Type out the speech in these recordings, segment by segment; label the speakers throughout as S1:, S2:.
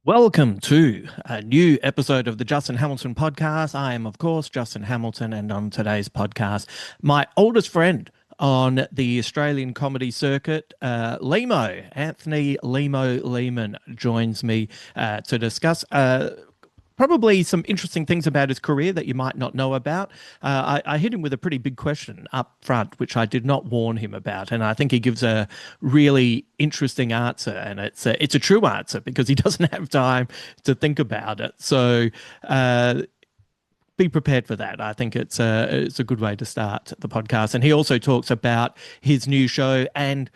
S1: Welcome to a new episode of the Justin Hamilton podcast. I am, of course, Justin Hamilton, and on today's podcast, my oldest friend on the Australian comedy circuit, Lehmo, Anthony Lehmo Lehmann, joins me to discuss probably some interesting things about his career that you might not know about. I hit him with a pretty big question up front, which I did not warn him about, and I think he gives a really interesting answer, and it's a true answer because he doesn't have time to think about it. So be prepared for that. I think it's a good way to start the podcast. And he also talks about his new show, and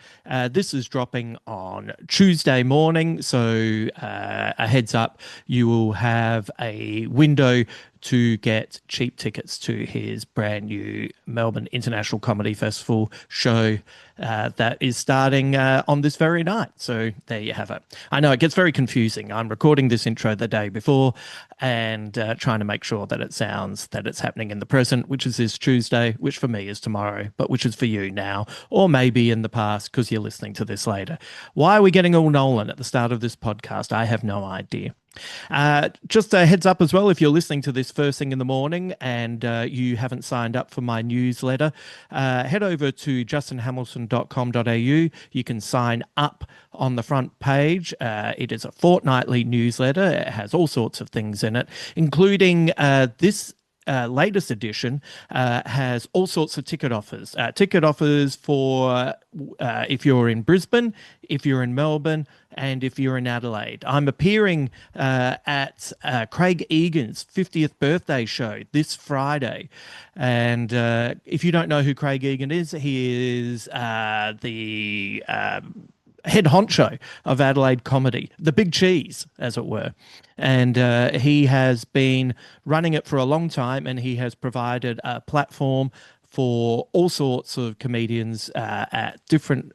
S1: this is dropping on Tuesday morning. So a heads up, you will have a window to get cheap tickets to his brand new Melbourne International Comedy Festival show that is starting on this very night. So there you have it. I know it gets very confusing. I'm recording this intro the day before and trying to make sure that it sounds that it's happening in the present, which is this Tuesday, which for me is tomorrow, but which is for you now, or maybe in the past because you're listening to this later. Why are we getting all Nolan at the start of this podcast? I have no idea. Just a heads up as well, if you're listening to this first thing in the morning and you haven't signed up for my newsletter, head over to justinhamilton.com.au. You can sign up on the front page. It is a fortnightly newsletter. It has all sorts of things in it, including this latest edition has all sorts of ticket offers. Ticket offers for if you're in Brisbane, if you're in Melbourne, and if you're in Adelaide. I'm appearing at Craig Egan's 50th birthday show this Friday. And if you don't know who Craig Egan is, he is the head honcho of Adelaide comedy, the big cheese, as it were. And he has been running it for a long time, and he has provided a platform for all sorts of comedians at different,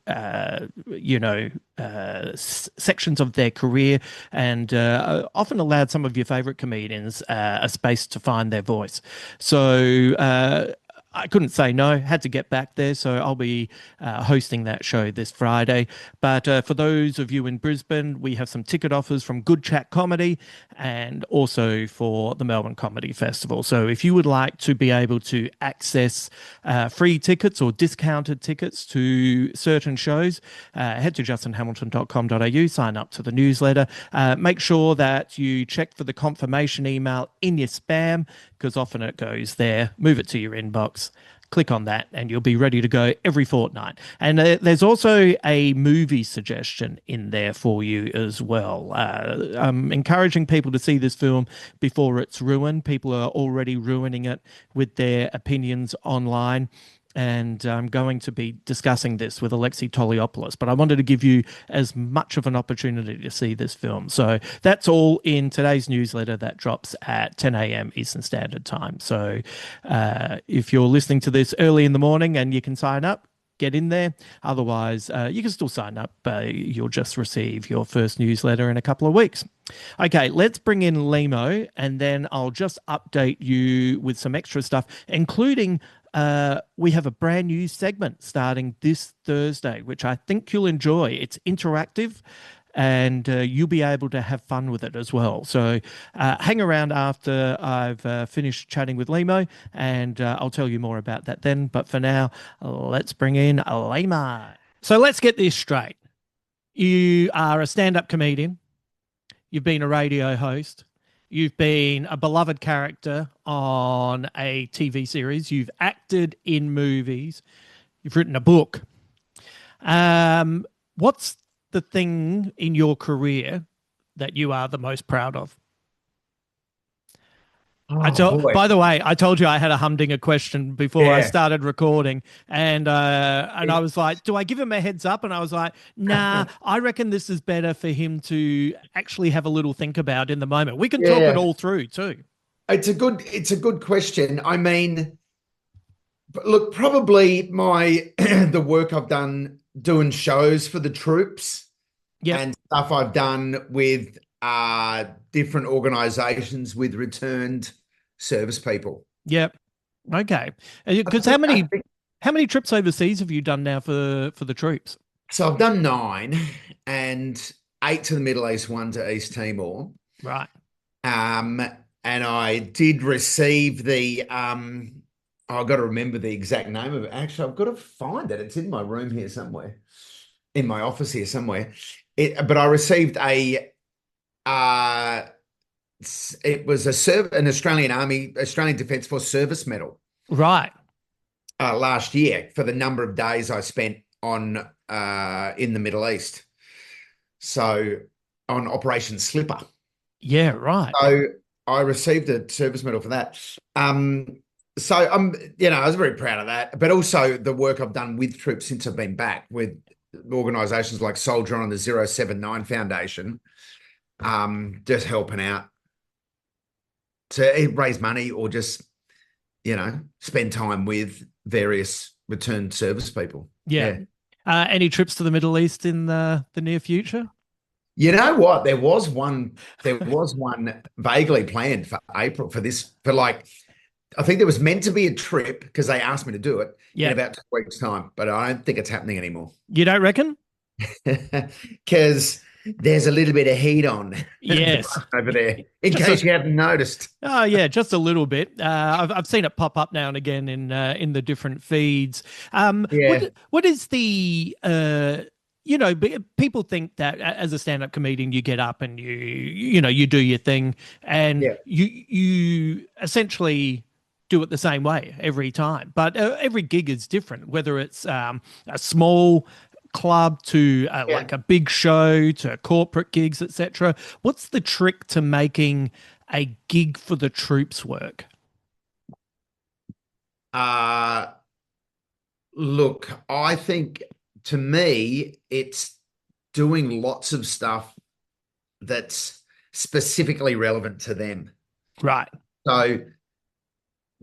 S1: sections of their career, and often allowed some of your favorite comedians a space to find their voice. So I couldn't say no, had to get back there. So I'll be hosting that show this Friday. But for those of you in Brisbane, we have some ticket offers from Good Chat Comedy and also for the Melbourne Comedy Festival. So if you would like to be able to access free tickets or discounted tickets to certain shows, head to justinhamilton.com.au, sign up to the newsletter. Make sure that you check for the confirmation email in your spam, because often it goes there. Move it to your inbox, click on that, and you'll be ready to go every fortnight. And there's also a movie suggestion in there for you as well. I'm encouraging people to see this film before it's ruined. People are already ruining it with their opinions online. And I'm going to be discussing this with Alexi Toliopoulos, but I wanted to give you as much of an opportunity to see this film. So that's all in today's newsletter that drops at 10 a.m. Eastern Standard Time. So if you're listening to this early in the morning and you can sign up, get in there. Otherwise, you can still sign up. You'll just receive your first newsletter in a couple of weeks. Okay, let's bring in Lehmo, and then I'll just update you with some extra stuff, including we have a brand new segment starting this Thursday, which I think you'll enjoy. It's interactive, and you'll be able to have fun with it as well. So hang around after I've finished chatting with Lehmo, and I'll tell you more about that then. But for now, let's bring in Lehmo. So let's get this straight. You are a stand-up comedian. You've been a radio host. You've been a beloved character on a TV series. You've acted in movies. You've written a book. What's the thing in your career that you are the most proud of?
S2: Boy.
S1: By the way, I told you I had a humdinger question before I
S2: Yeah.
S1: started recording, and I was like, "Do I give him a heads up?" And I was like, "Nah, I reckon this is better for him to actually have a little think about in the moment. We can talk it
S2: Yeah.
S1: all through too."
S2: It's a good question. I mean, but look, probably my the work I've done doing shows for the troops
S1: Yep,
S2: and stuff I've done with different organizations with returned service people.
S1: yep. Okay,
S2: I
S1: because
S2: think, I think
S1: how many trips overseas have you done now for the troops?
S2: so I've done nine, and 8 to the Middle East, 1 to East Timor.
S1: Right.
S2: Um, and I did receive the I've got to remember the exact name of it. Actually, I've got to find it. It's in my room here somewhere, in my office here somewhere. But I received uh, it was an Australian Defence Force Service Medal
S1: Right.
S2: last year for the number of days I spent on in the Middle East. So on Operation Slipper.
S1: Yeah, right.
S2: So I received a service medal for that. So I was very proud of that, but also the work I've done with troops since I've been back with organisations like Soldier On, the 079 Foundation, just helping out to raise money or just, spend time with various returned service people.
S1: Yeah. Any trips to the Middle East in the near future?
S2: You know what? There was one vaguely planned for April I think there was meant to be a trip because they asked me to do it in
S1: Yeah.
S2: about 2 weeks' time, but I don't think it's happening anymore.
S1: You don't reckon?
S2: Because there's a little bit of heat on
S1: Yes.
S2: over there, in
S1: Just
S2: case you haven't noticed.
S1: Oh yeah, just a little bit. I've seen it pop up now and again in the different feeds.
S2: Yeah,
S1: What is the people think that as a stand-up comedian you get up and you do your thing and
S2: yeah,
S1: you essentially do it the same way every time, but every gig is different, whether it's a small club to
S2: yeah.
S1: like a big show to corporate gigs, etc. What's the trick to making a gig for the troops work?
S2: Uh, Look, I think to me, it's doing lots of stuff that's specifically relevant to them.
S1: Right.
S2: So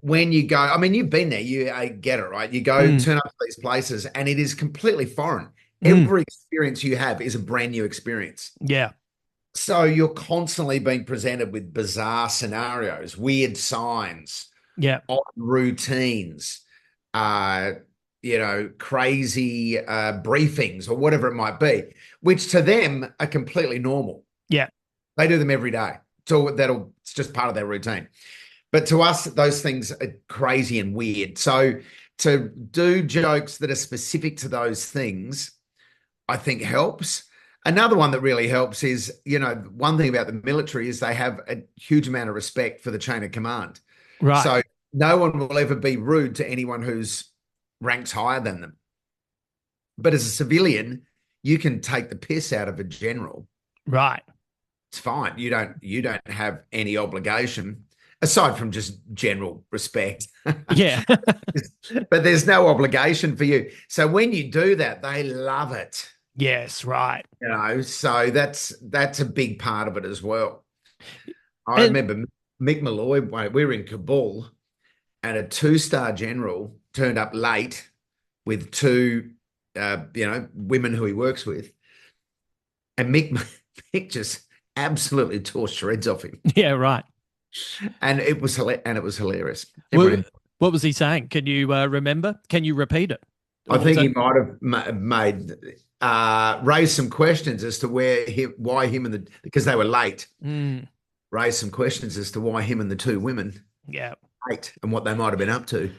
S2: when you go, I mean, you've been there, I get it, right? You go
S1: Mm,
S2: turn up to these places and it is completely foreign.
S1: mm,
S2: Every experience you have is a brand new experience.
S1: yeah.
S2: So you're constantly being presented with bizarre scenarios, weird signs,
S1: Yeah.
S2: odd routines, uh, crazy briefings or whatever it might be, which to them are completely normal.
S1: Yeah.
S2: They do them every day. So it's just part of their routine. But to us, those things are crazy and weird. So to do jokes that are specific to those things, I think helps. Another one that really helps is, one thing about the military is they have a huge amount of respect for the chain of command.
S1: Right.
S2: So no one will ever be rude to anyone who's ranks higher than them. But as a civilian, you can take the piss out of a general.
S1: Right.
S2: It's fine. You don't have any obligation aside from just general respect.
S1: Yeah.
S2: But there's no obligation for you. So when you do that, they love it.
S1: Yes. Right.
S2: So that's a big part of it as well. I
S1: And
S2: remember Mick Malloy, we were in Kabul and a 2-star general turned up late with two, women who he works with. And Mick just absolutely tore shreds off him.
S1: yeah. Right.
S2: And it was hilarious.
S1: Well, what was he saying? Can you remember? Can you repeat it?
S2: I
S1: What was
S2: think he
S1: it?
S2: might have raised some questions as to why him and because they were late,
S1: Mm,
S2: raised some questions as to why him and the two women
S1: yeah.
S2: late and what they might have been up to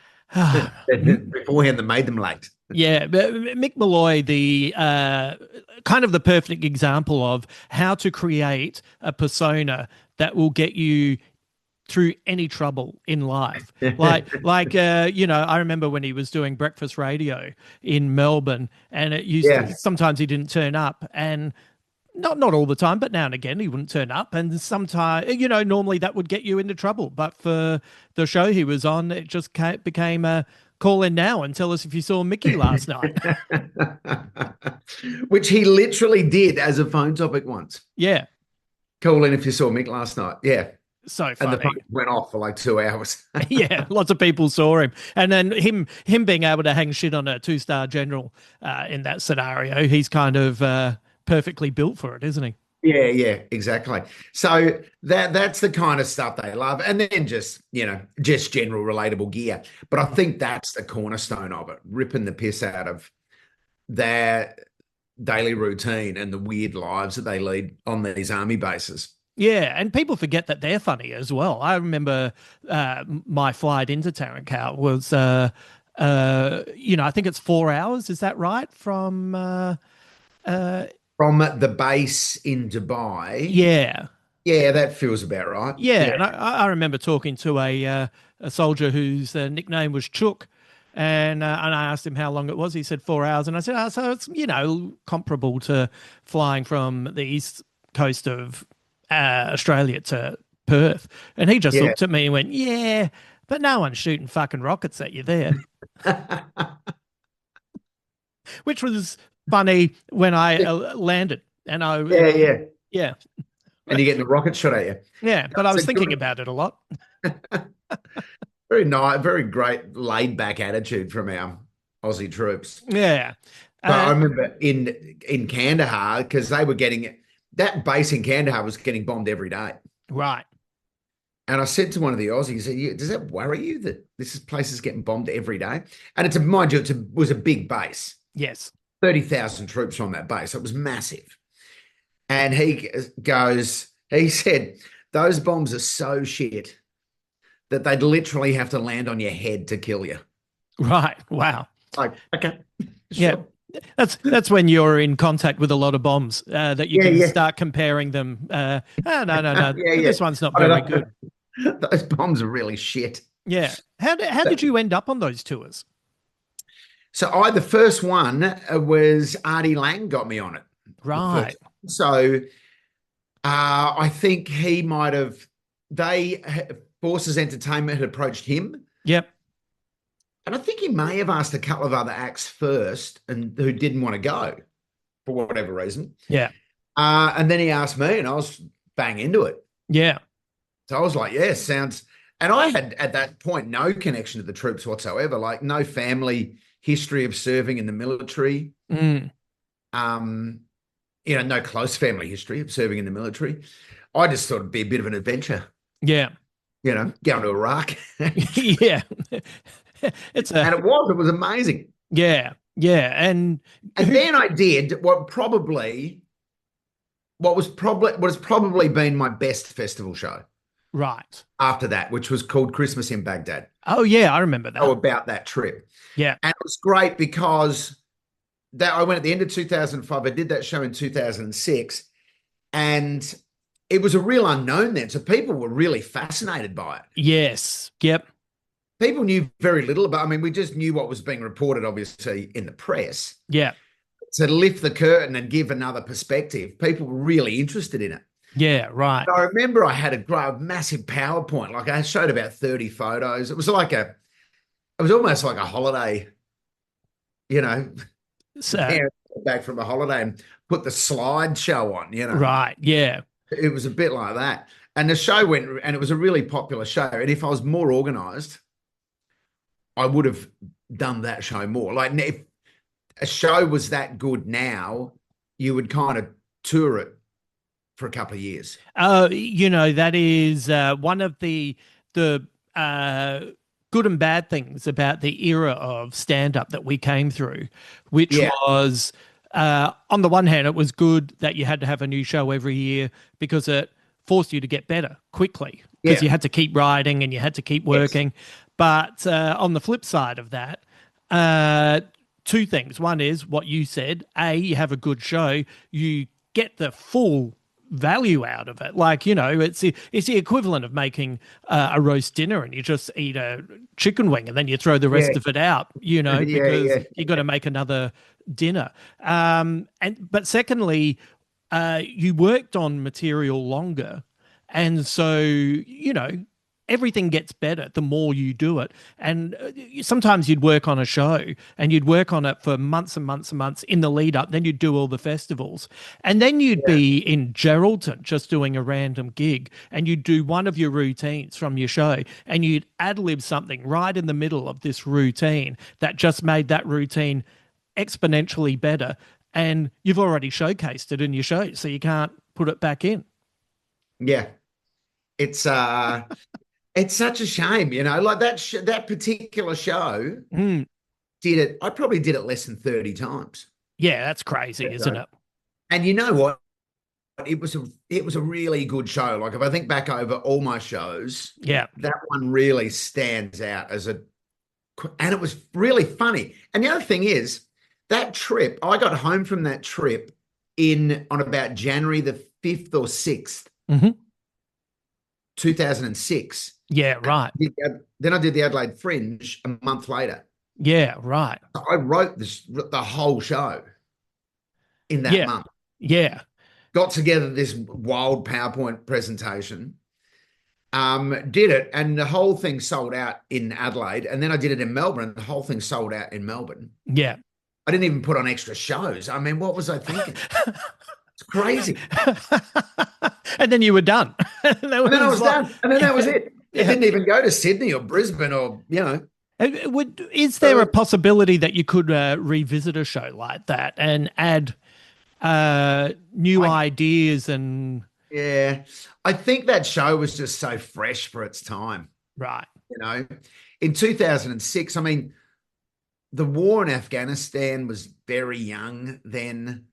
S2: beforehand that made them late.
S1: Yeah, but Mick Malloy, the kind of the perfect example of how to create a persona that will get you through any trouble in life. I remember when he was doing breakfast radio in Melbourne, and
S2: Yeah,
S1: sometimes he didn't turn up, and not all the time, but now and again he wouldn't turn up, and sometimes normally that would get you into trouble. But for the show he was on, it just became a call in now and tell us if you saw Mickey last night.
S2: which he literally did as a phone topic once.
S1: Yeah,
S2: Call in if you saw Mick last night. Yeah.
S1: so
S2: And the
S1: funny.
S2: phone went off for like 2 hours.
S1: Yeah, lots of people saw him, and then him being able to hang shit on a 2-star general in that scenario, he's kind of perfectly built for it, isn't he?
S2: Yeah, exactly. So that's the kind of stuff they love. And then just general relatable gear. But I think that's the cornerstone of it, ripping the piss out of their daily routine and the weird lives that they lead on these army bases.
S1: Yeah, and people forget that they're funny as well. I remember my flight into Tarankat was, I think it's 4 hours. Is that right? From uh,
S2: From the base in Dubai,
S1: yeah,
S2: yeah, that feels about right.
S1: yeah.
S2: Yeah,
S1: And I remember talking to a soldier whose nickname was Chook, and I asked him how long it was. He said 4 hours, and I said, oh, so it's comparable to flying from the east coast of Australia to Perth. And he just
S2: yeah.
S1: looked at me and went, yeah, but no one's shooting fucking rockets at you there, which was funny when I landed. And
S2: Yeah, yeah.
S1: yeah,
S2: And you're getting the rocket shot at you.
S1: yeah, but I
S2: It's
S1: was
S2: a
S1: thinking
S2: good,
S1: about it a lot.
S2: very nice, very great laid back attitude from our Aussie troops.
S1: Yeah.
S2: So I
S1: Uh,
S2: remember in Kandahar, because they were getting that base in Kandahar was getting bombed every day.
S1: right.
S2: And I said to one of the Aussies, does that worry you that this place is getting bombed every day? And mind you, was a big base,
S1: Yes.
S2: 30,000 troops on that base. It was massive. And he said, those bombs are so shit that they'd literally have to land on your head to kill you.
S1: Right. Wow.
S2: Like, okay,
S1: Yeah.
S2: sure.
S1: That's when you're in contact with a lot of bombs that you
S2: Yeah,
S1: can
S2: yeah.
S1: start comparing them. No.
S2: Yeah, yeah.
S1: This one's not
S2: I don't
S1: very good.
S2: know. Those bombs are really shit.
S1: Yeah. How did you end up on those tours?
S2: So the first one was Artie Lang got me on it. The
S1: Right.
S2: first one. So I think he might have, they, Forces Entertainment had approached him.
S1: Yep.
S2: And I think he may have asked a couple of other acts first and who didn't want to go for whatever reason.
S1: Yeah.
S2: And then he asked me and I was bang into it.
S1: Yeah.
S2: So I was like, yeah, sounds. And I had at that point no connection to the troops whatsoever, like no family history of serving in the military.
S1: Mm.
S2: Um, no close family history of serving in the military. I just thought it'd be a bit of an adventure,
S1: Yeah.
S2: going to Iraq.
S1: Yeah. It's a
S2: And it was amazing.
S1: yeah. Yeah. And
S2: And then I did what has probably been my best festival show
S1: right.
S2: after that, which was called Christmas in Baghdad.
S1: Oh yeah, I remember
S2: Oh,
S1: that.
S2: about that trip.
S1: Yeah.
S2: And it was great because that I went at the end of 2005. I did that show in 2006, and it was a real unknown then. So people were really fascinated by it.
S1: Yes. Yep.
S2: People knew very little about. I mean, we just knew what was being reported, obviously, in the press.
S1: Yeah.
S2: To lift the curtain and give another perspective, people were really interested in it.
S1: Yeah. Right.
S2: I remember I had a massive PowerPoint. Like I showed about 30 photos. It was almost like a holiday, you know,
S1: So
S2: back from a holiday and put the slideshow on.
S1: right. Yeah.
S2: It was a bit like that. And the show went, and it was a really popular show. And if I was more organized, I would have done that show more. Like if a show was that good now, you would kind of tour it for a couple of years.
S1: That is one of the good and bad things about the era of stand-up that we came through, which
S2: Yeah,
S1: was on the one hand, it was good that you had to have a new show every year because it forced you to get better quickly because
S2: yeah,
S1: you had to keep writing and you had to keep
S2: yes,
S1: working. But on the flip side of that, two things. One is what you said. A, you have a good show, you get the full value out of it. Like, it's the equivalent of making a roast dinner and you just eat a chicken wing and then you throw the
S2: yeah,
S1: rest of it out,
S2: yeah,
S1: because
S2: yeah,
S1: you got to make another dinner. But secondly, you worked on material longer. And so, everything gets better the more you do it. And sometimes you'd work on a show and you'd work on it for months and months and months in the lead up. Then you'd do all the festivals. And then you'd
S2: yeah,
S1: be in Geraldton just doing a random gig and you'd do one of your routines from your show and you'd ad lib something right in the middle of this routine that just made that routine exponentially better. And you've already showcased it in your show, so you can't put it back in.
S2: yeah. It's such a shame, like that particular show
S1: Mm,
S2: did it. I probably did it less than 30 times.
S1: Yeah, that's crazy, isn't it?
S2: And you know what? It was a really good show. Like if I think back over all my shows,
S1: Yeah.
S2: that one really stands out and it was really funny. And the other thing is that trip, I got home from that trip in on about January the 5th or 6th,
S1: Hmm.
S2: 2006.
S1: Yeah, right.
S2: Then I did the Adelaide Fringe a month later.
S1: Yeah, right.
S2: I wrote the whole show in that
S1: Yeah.
S2: month.
S1: Yeah.
S2: Got together this wild PowerPoint presentation, did it, and the whole thing sold out in Adelaide. And then I did it in Melbourne, and the whole thing sold out in Melbourne.
S1: Yeah.
S2: I didn't even put on extra shows. I mean, what was I thinking? It's crazy.
S1: And then you were done.
S2: And then I was done. And then that was it. It
S1: Yeah.
S2: didn't even go to Sydney or Brisbane or.
S1: Is there a
S2: So,
S1: possibility that you could revisit a show like that and add new
S2: I,
S1: ideas and
S2: yeah, I think that show was just so fresh for its time.
S1: right?
S2: You know, in 2006, I mean, the war in Afghanistan was very young then.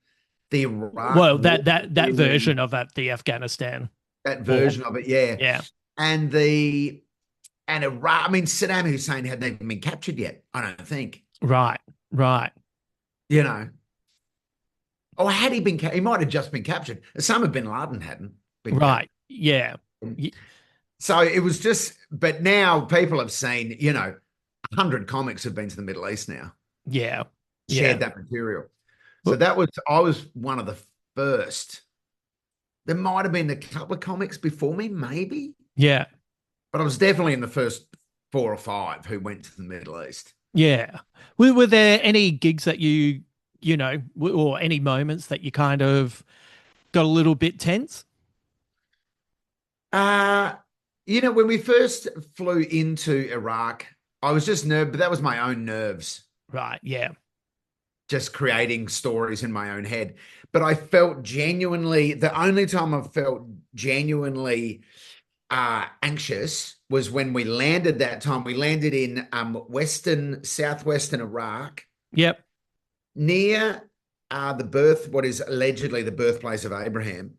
S2: The Iraq
S1: Well,
S2: war,
S1: that
S2: really,
S1: version of it, the Afghanistan
S2: that
S1: war.
S2: version of it, yeah.
S1: Yeah.
S2: And Iraq, I mean, Saddam Hussein hadn't even been captured yet, I don't think.
S1: Right. Right.
S2: You know, or had he been, he might have just been captured. Osama bin Laden hadn't been
S1: Right.
S2: captured.
S1: Yeah.
S2: So it was just, but now people have seen, 100 comics have been to the Middle East now,
S1: Yeah. Yeah.
S2: shared that material. So I was one of the first. There might have been a couple of comics before me, maybe,
S1: Yeah.
S2: but I was definitely in the first 4 or 5 who went to the Middle East.
S1: Yeah. Were there any gigs that or any moments that you kind of got a little bit tense?
S2: Uh, when we first flew into Iraq, I was just nervous, but that was my own nerves,
S1: Right. Yeah.
S2: just creating stories in my own head. But I felt genuinely, the only time I felt genuinely anxious was when we landed that time. We landed in southwestern Iraq,
S1: Yep.
S2: near what is allegedly the birthplace of Abraham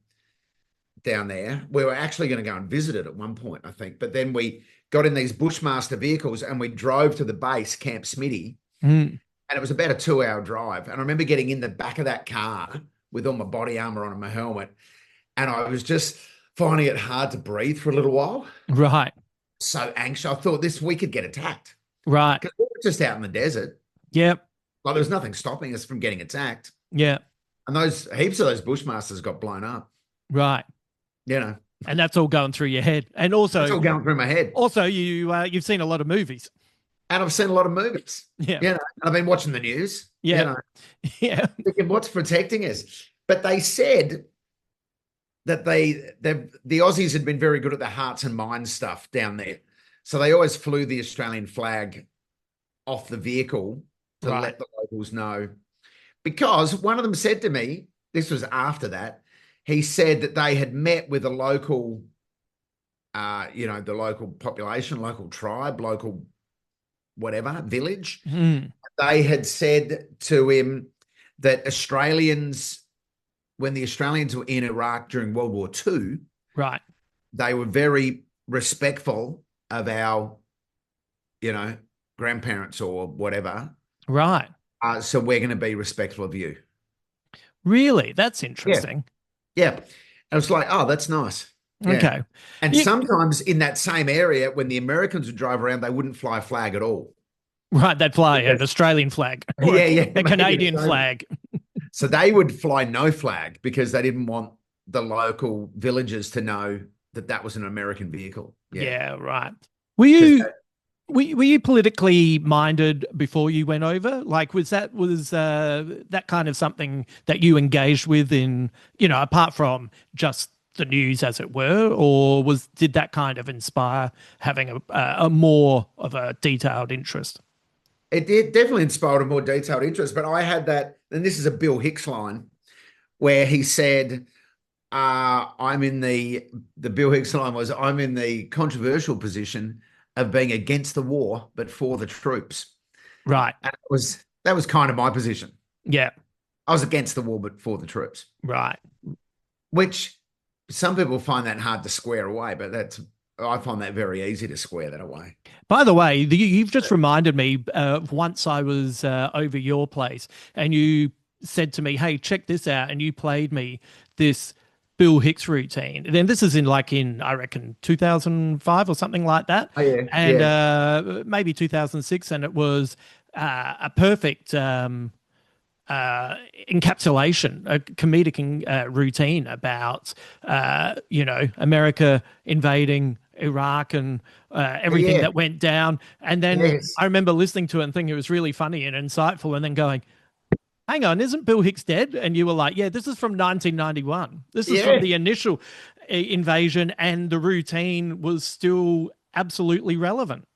S2: down there. We were actually going to go and visit it at one point, I think. But then we got in these Bushmaster vehicles and we drove to the base, Camp Smitty,
S1: Mm.
S2: and it was about a 2-hour drive. And I remember getting in the back of that car with all my body armor on and my helmet, and I was just finding it hard to breathe for a little while.
S1: Right.
S2: So anxious. I thought we could get attacked
S1: Right.
S2: because we were just out in the desert.
S1: Yep.
S2: Like there was nothing stopping us from getting attacked.
S1: Yeah.
S2: And those heaps of those Bushmasters got blown up.
S1: Right.
S2: You know,
S1: And that's all going through your head. And
S2: that's all going through my head.
S1: also you've seen a lot of movies.
S2: And I've seen a lot of movies.
S1: Yeah.
S2: And I've been watching the news.
S1: Yeah. Yeah.
S2: Thinking, what's protecting us? But they said that the Aussies had been very good at the hearts and minds stuff down there. So they always flew the Australian flag off the vehicle to let the locals know. Because one of them said to me, this was after that, he said that they had met with a local, the local population, local tribe, local whatever, village.
S1: Mm.
S2: They had said to him that when the Australians were in Iraq during World War II,
S1: Right.
S2: they were very respectful of our, grandparents or whatever.
S1: Right.
S2: So we're going to be respectful of you.
S1: Really? That's interesting.
S2: Yeah. I was like, oh, that's nice. Yeah.
S1: Okay.
S2: And sometimes in that same area, when the Americans would drive around, they wouldn't fly a flag at all.
S1: Right. They'd fly an Australian flag. Or a Canadian flag.
S2: So they would fly no flag because they didn't want the local villagers to know that was an American vehicle.
S1: Yeah. Right. Were you politically minded before you went over? Like, was that kind of something that you engaged with in, apart from just the news, as it were, or did that kind of inspire having a more of a detailed interest?
S2: It did definitely inspired a more detailed interest, but I had that, and this is a Bill Hicks line where he said, I'm in the Bill Hicks line was, I'm in the controversial position of being against the war, but for the troops.
S1: Right.
S2: And that was kind of my position.
S1: Yeah.
S2: I was against the war, but for the troops,
S1: Right.
S2: which some people find that hard to square away, but I find that very easy to square that away.
S1: By the way, you've just reminded me of once I was over your place and you said to me, "Hey, check this out," and you played me this Bill Hicks routine. And then this is in I reckon 2005 or something like that,
S2: Oh yeah,
S1: and
S2: yeah,
S1: maybe 2006, and it was a perfect encapsulation, a comedic routine about America invading Iraq and everything
S2: yeah,
S1: that went down. And then
S2: yes,
S1: I remember listening to it and thinking it was really funny and insightful, and then going, "Hang on, isn't Bill Hicks dead?" And you were like, "Yeah, this is from 1991. This is from
S2: yeah,
S1: the initial invasion, and the routine was still absolutely relevant."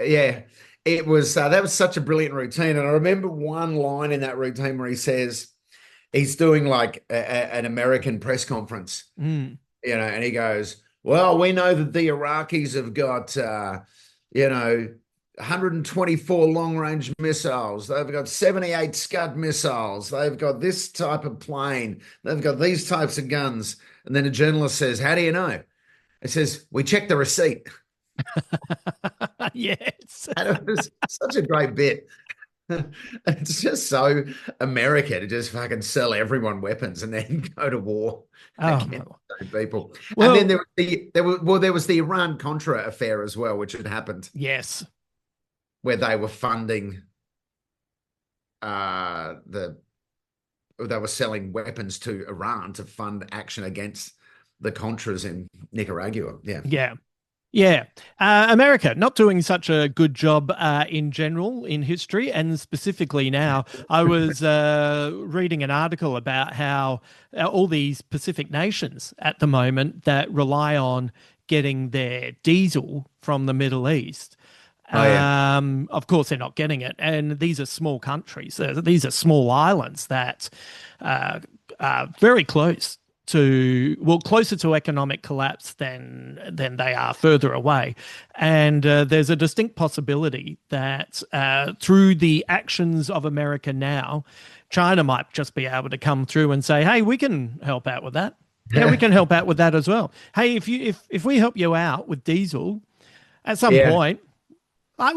S2: yeah. It was that was such a brilliant routine, and I remember one line in that routine where he says he's doing like an American press conference,
S1: Mm.
S2: and he goes, "Well, we know that the Iraqis have got, 124 long-range missiles. They've got 78 Scud missiles. They've got this type of plane. They've got these types of guns." And then a journalist says, "How do you know?" It says, "We checked the receipt."
S1: Yes.
S2: And it was such a great bit. It's just so America to just fucking sell everyone weapons and then go to war against
S1: Oh,
S2: those people. And then
S1: well,
S2: there was the Iran Contra affair as well, which had happened
S1: yes.
S2: where they were funding the they were selling weapons to Iran to fund action against the Contras in Nicaragua. Yeah.
S1: Yeah. Yeah. America not doing such a good job in general in history, and specifically now. I was reading an article about how all these Pacific nations at the moment that rely on getting their diesel from the Middle East.
S2: Oh yeah.
S1: Of course, they're not getting it. And these are small countries. These are small islands that uh, are very close to, well, closer to economic collapse than they are further away. And there's a distinct possibility that through the actions of America now, China might just be able to come through and say, "Hey, we can help out with that. Yeah, we can help out with that as well. Hey, if we help you out with diesel at some
S2: Yeah.
S1: point,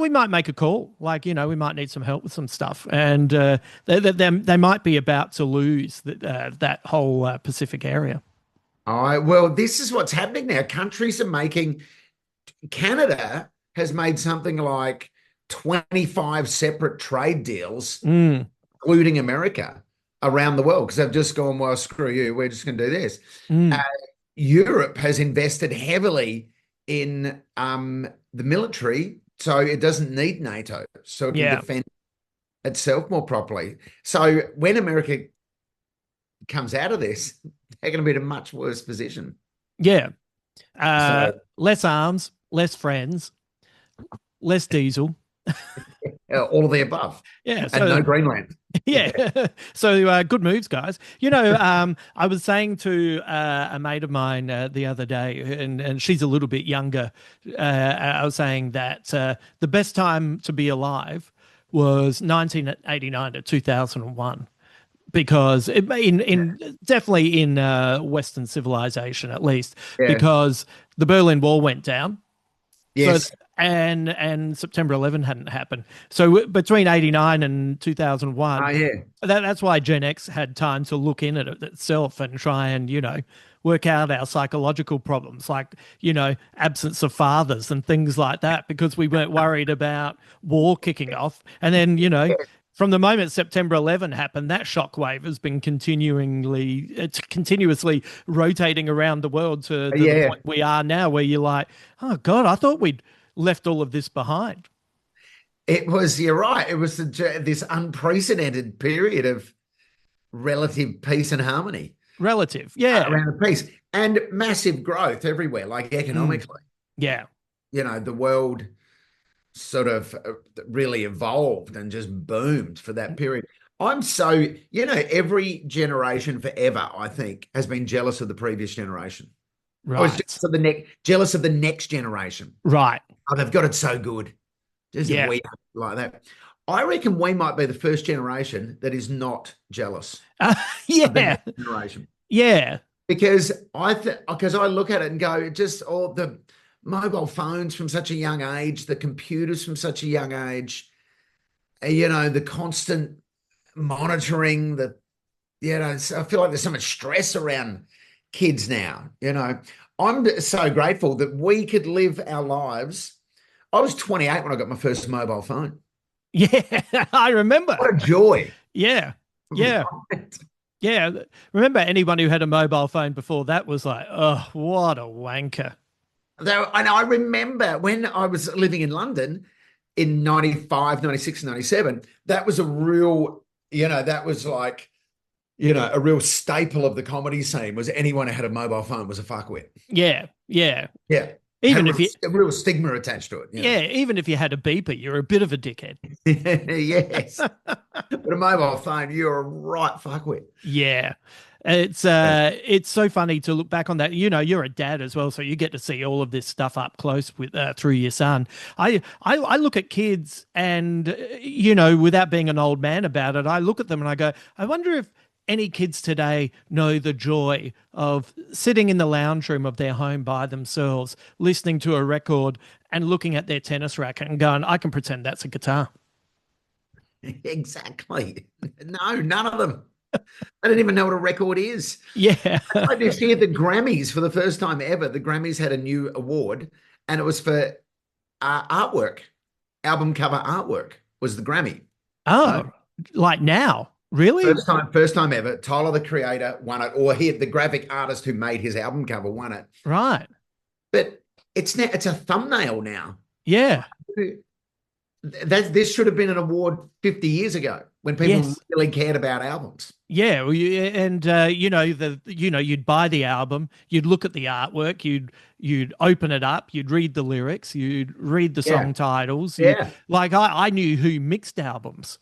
S1: we might make a call. Like, we might need some help with some stuff." And they might be about to lose that whole Pacific area.
S2: Well, this is what's happening now. Countries are making Canada has made something like 25 separate trade deals,
S1: Mm,
S2: including America, around the world because they've just gone, "Well, screw you, we're just going to do this." Uh,
S1: mm,
S2: Europe has invested heavily in the military, so it doesn't need NATO, so it can
S1: yeah,
S2: defend itself more properly. So when America comes out of this, they're going to be in a much worse position.
S1: yeah.
S2: So
S1: Less arms, less friends, less diesel.
S2: all of the above,
S1: Yeah.
S2: and
S1: So
S2: no Greenland. Yeah.
S1: yeah. So good moves, guys. I was saying to a mate of mine the other day, and she's a little bit younger. I was saying that the best time to be alive was 1989 to 2001, because definitely in Western civilization, at least,
S2: Yeah.
S1: because the Berlin Wall went down. So
S2: Yes.
S1: and September 11 hadn't happened. So between 89 and
S2: Oh
S1: 2001,
S2: yeah.
S1: that's why Gen X had time to look in at it itself and try and, work out our psychological problems, like, absence of fathers and things like that, because we weren't worried about war kicking off. And then, from the moment September 11 happened, that shockwave has been continuously rotating around the world to the
S2: Yeah.
S1: point we are now, where you're like, "Oh God, I thought we'd left all of this behind."
S2: You're right. It was this unprecedented period of relative peace and harmony
S1: Relative. Yeah.
S2: around the peace and massive growth everywhere, like
S1: Mm,
S2: economically.
S1: yeah.
S2: The world sort of really evolved and just boomed for that period. Every generation forever, I think, has been jealous of the previous generation. I was
S1: Right.
S2: jealous of the next generation.
S1: Right.
S2: Oh, they've got it so good. Just
S1: Yeah.
S2: we like that. I reckon we might be the first generation that is not jealous
S1: Uh,
S2: of the
S1: yeah,
S2: next generation.
S1: yeah,
S2: Because I look at it and go, just all the mobile phones from such a young age, the computers from such a young age, the constant monitoring, so I feel like there's so much stress around kids now. I'm so grateful that we could live our lives. I was 28 when I got my first mobile phone.
S1: yeah. I remember.
S2: What a joy.
S1: Yeah, yeah, yeah. Remember anyone who had a mobile phone before that was like, oh, what a wanker.
S2: And I remember when I was living in London in 95, 96, 97, that was a real, that was like, a real staple of the comedy scene was anyone who had a mobile phone was a fuckwit.
S1: Yeah, yeah.
S2: Yeah. Had
S1: Even if you,
S2: a real stigma attached to it.
S1: yeah, even if you had a beeper, you're a bit of a dickhead.
S2: Yes. But a mobile phone, you're a right fuckwit.
S1: Yeah. It's so funny to look back on that. You're a dad as well, so you get to see all of this stuff up close with through your son. I look at kids and without being an old man about it, I look at them and I go, I wonder if any kids today know the joy of sitting in the lounge room of their home by themselves, listening to a record and looking at their tennis racket and going, I can pretend that's a guitar.
S2: Exactly. No, none of them. I don't even know what a record is.
S1: Yeah.
S2: I just hear the Grammys for the first time ever. The Grammys had a new award, and it was for artwork, album cover artwork was the Grammy. Right?
S1: Oh, like now? Really?
S2: First time ever. Tyler, the creator, won it, or the graphic artist who made his album cover won it.
S1: Right.
S2: But it's a thumbnail now.
S1: Yeah.
S2: This should have been an award 50 years ago when people really cared about albums.
S1: Yeah, well, and you'd buy the album, you'd look at the artwork, you'd open it up, you'd read the lyrics, you'd read the song titles.
S2: Yeah.
S1: Like I knew who mixed albums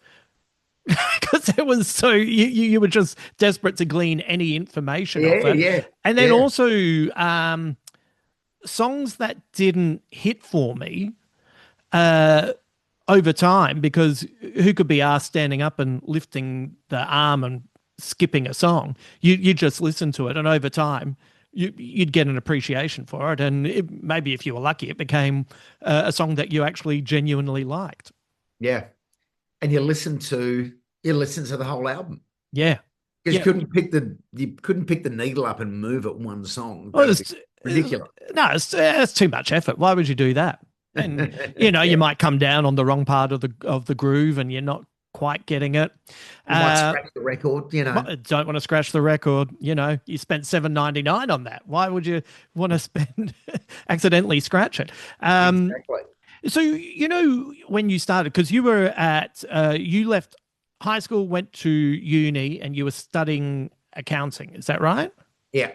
S1: because it was so you were just desperate to glean any information off it.
S2: Yeah.
S1: And then also songs that didn't hit for me. Over time, because who could be asked standing up and lifting the arm and skipping a song? You just listen to it, and over time, you'd get an appreciation for it, and maybe if you were lucky, it became a song that you actually genuinely liked.
S2: Yeah, and you listen to the whole album.
S1: Yeah,
S2: because you couldn't pick the needle up and move it one song.
S1: Well, it's
S2: ridiculous.
S1: No, it's too much effort. Why would you do that? And you might come down on the wrong part of the groove, and you're not quite getting it.
S2: You might scratch the record.
S1: Don't want to scratch the record. You spent $7.99 on that. Why would you want to spend accidentally scratch it?
S2: Exactly.
S1: So when you started, because you were you left high school, went to uni, and you were studying accounting. Is that right?
S2: Yeah.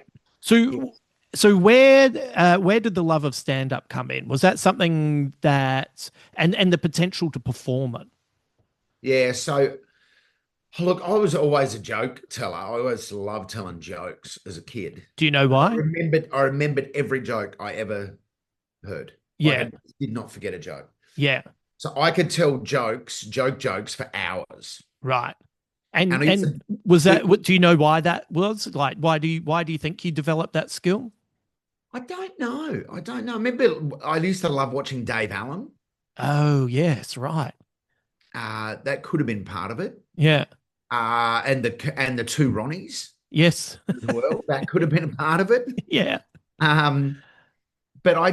S1: So where did the love of stand-up come in? Was that something that and the potential to perform it?
S2: Yeah, so look, I was always a joke teller. I always loved telling jokes as a kid.
S1: Do you know why?
S2: I remembered every joke I ever heard.
S1: Yeah.
S2: I did not forget a joke.
S1: Yeah.
S2: So I could tell jokes for hours.
S1: Right. And was that do you know why that was? Like why do you think you developed that skill?
S2: I don't know. I remember I used to love watching Dave Allen.
S1: Oh, yes, right.
S2: That could have been part of it.
S1: Yeah.
S2: And the two Ronnies.
S1: Yes.
S2: As well. That could have been a part of it.
S1: Yeah.
S2: But I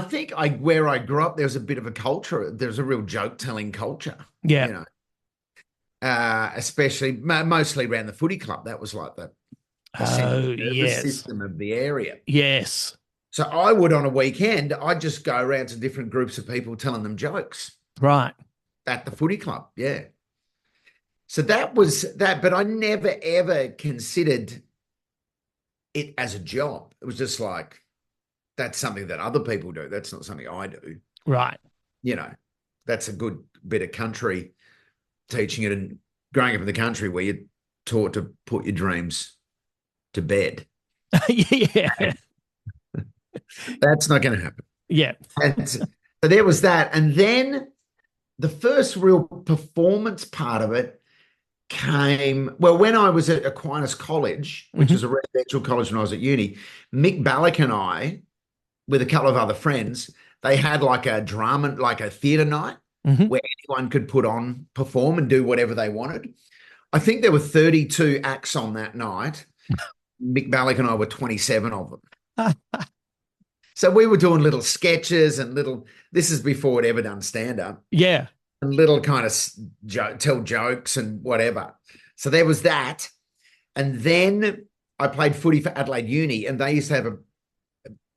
S2: think where I grew up, there was a bit of a culture. There was a real joke telling culture.
S1: Yeah.
S2: Especially mostly around the footy club. That was like the system of the area.
S1: Yes.
S2: So I would, on a weekend, I'd just go around to different groups of people telling them jokes.
S1: Right.
S2: At the footy club. Yeah. So that was that, but I never, ever considered it as a job. It was just like, that's something that other people do. That's not something I do.
S1: Right.
S2: That's a good bit of country teaching it and growing up in the country where you're taught to put your dreams to bed.
S1: Yeah.
S2: That's not going to happen.
S1: Yeah.
S2: And so there was that. And then the first real performance part of it came, well, when I was at Aquinas College, which
S1: Hmm.
S2: was a residential college when I was at uni. Mick Ballack and I, with a couple of other friends, they had like a drama, like a theatre night
S1: Hmm.
S2: where anyone could put on, perform, and do whatever they wanted. I think there were 32 acts on that night. Mick Ballack and I were 27 of them. So we were doing little sketches and little, this is before we'd ever done stand up,
S1: Yeah.
S2: and little kind of tell jokes and whatever. So there was that. And then I played footy for Adelaide Uni, and they used to have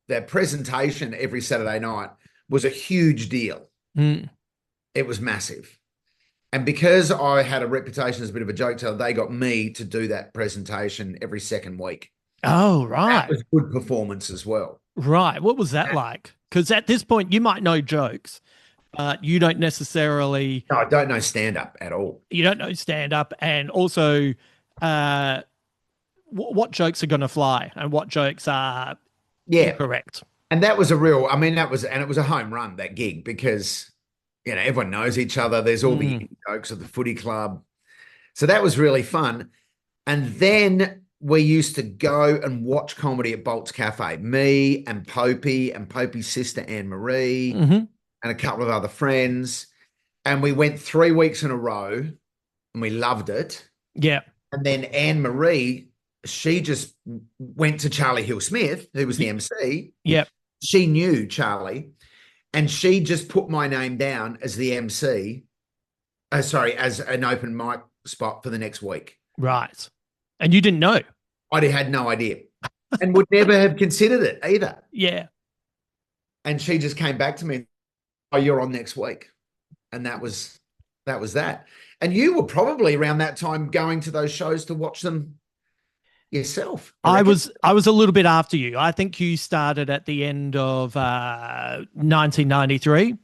S2: their presentation every Saturday night was a huge deal.
S1: Mm.
S2: It was massive. And because I had a reputation as a bit of a joke teller, they got me to do that presentation every second week.
S1: Oh,
S2: That
S1: right.
S2: was good performance as well.
S1: Right. What was that like? Because at this point, you might know jokes, but
S2: No, I don't know stand up at all.
S1: you don't know stand up, and also uh, what jokes are going to fly and what jokes are
S2: Yeah.
S1: incorrect.
S2: And that was a real, I mean, that was, and it was a home run, that gig, because, everyone knows each other. There's all the
S1: Mm.
S2: jokes of the footy club. So that was really fun. And then we used to go and watch comedy at Bolt's Cafe. Me and Popey's sister Anne Marie
S1: Hmm.
S2: and a couple of other friends. And we went 3 weeks in a row and we loved it.
S1: Yeah.
S2: And then Anne Marie, she just went to Charlie Hill Smith, who was the
S1: Y-
S2: MC.
S1: Yeah.
S2: She knew Charlie, and she just put my name down as the MC. Sorry, as an open mic spot for the next week.
S1: Right. And you didn't know.
S2: I had no idea and would never have considered it either.
S1: Yeah.
S2: And she just came back to me, "Oh, you're on next week," and that was that. And you were probably around that time going to those shows to watch them yourself, I
S1: I
S2: reckon.
S1: was I was a little bit after you. I think you started at the end of 1993,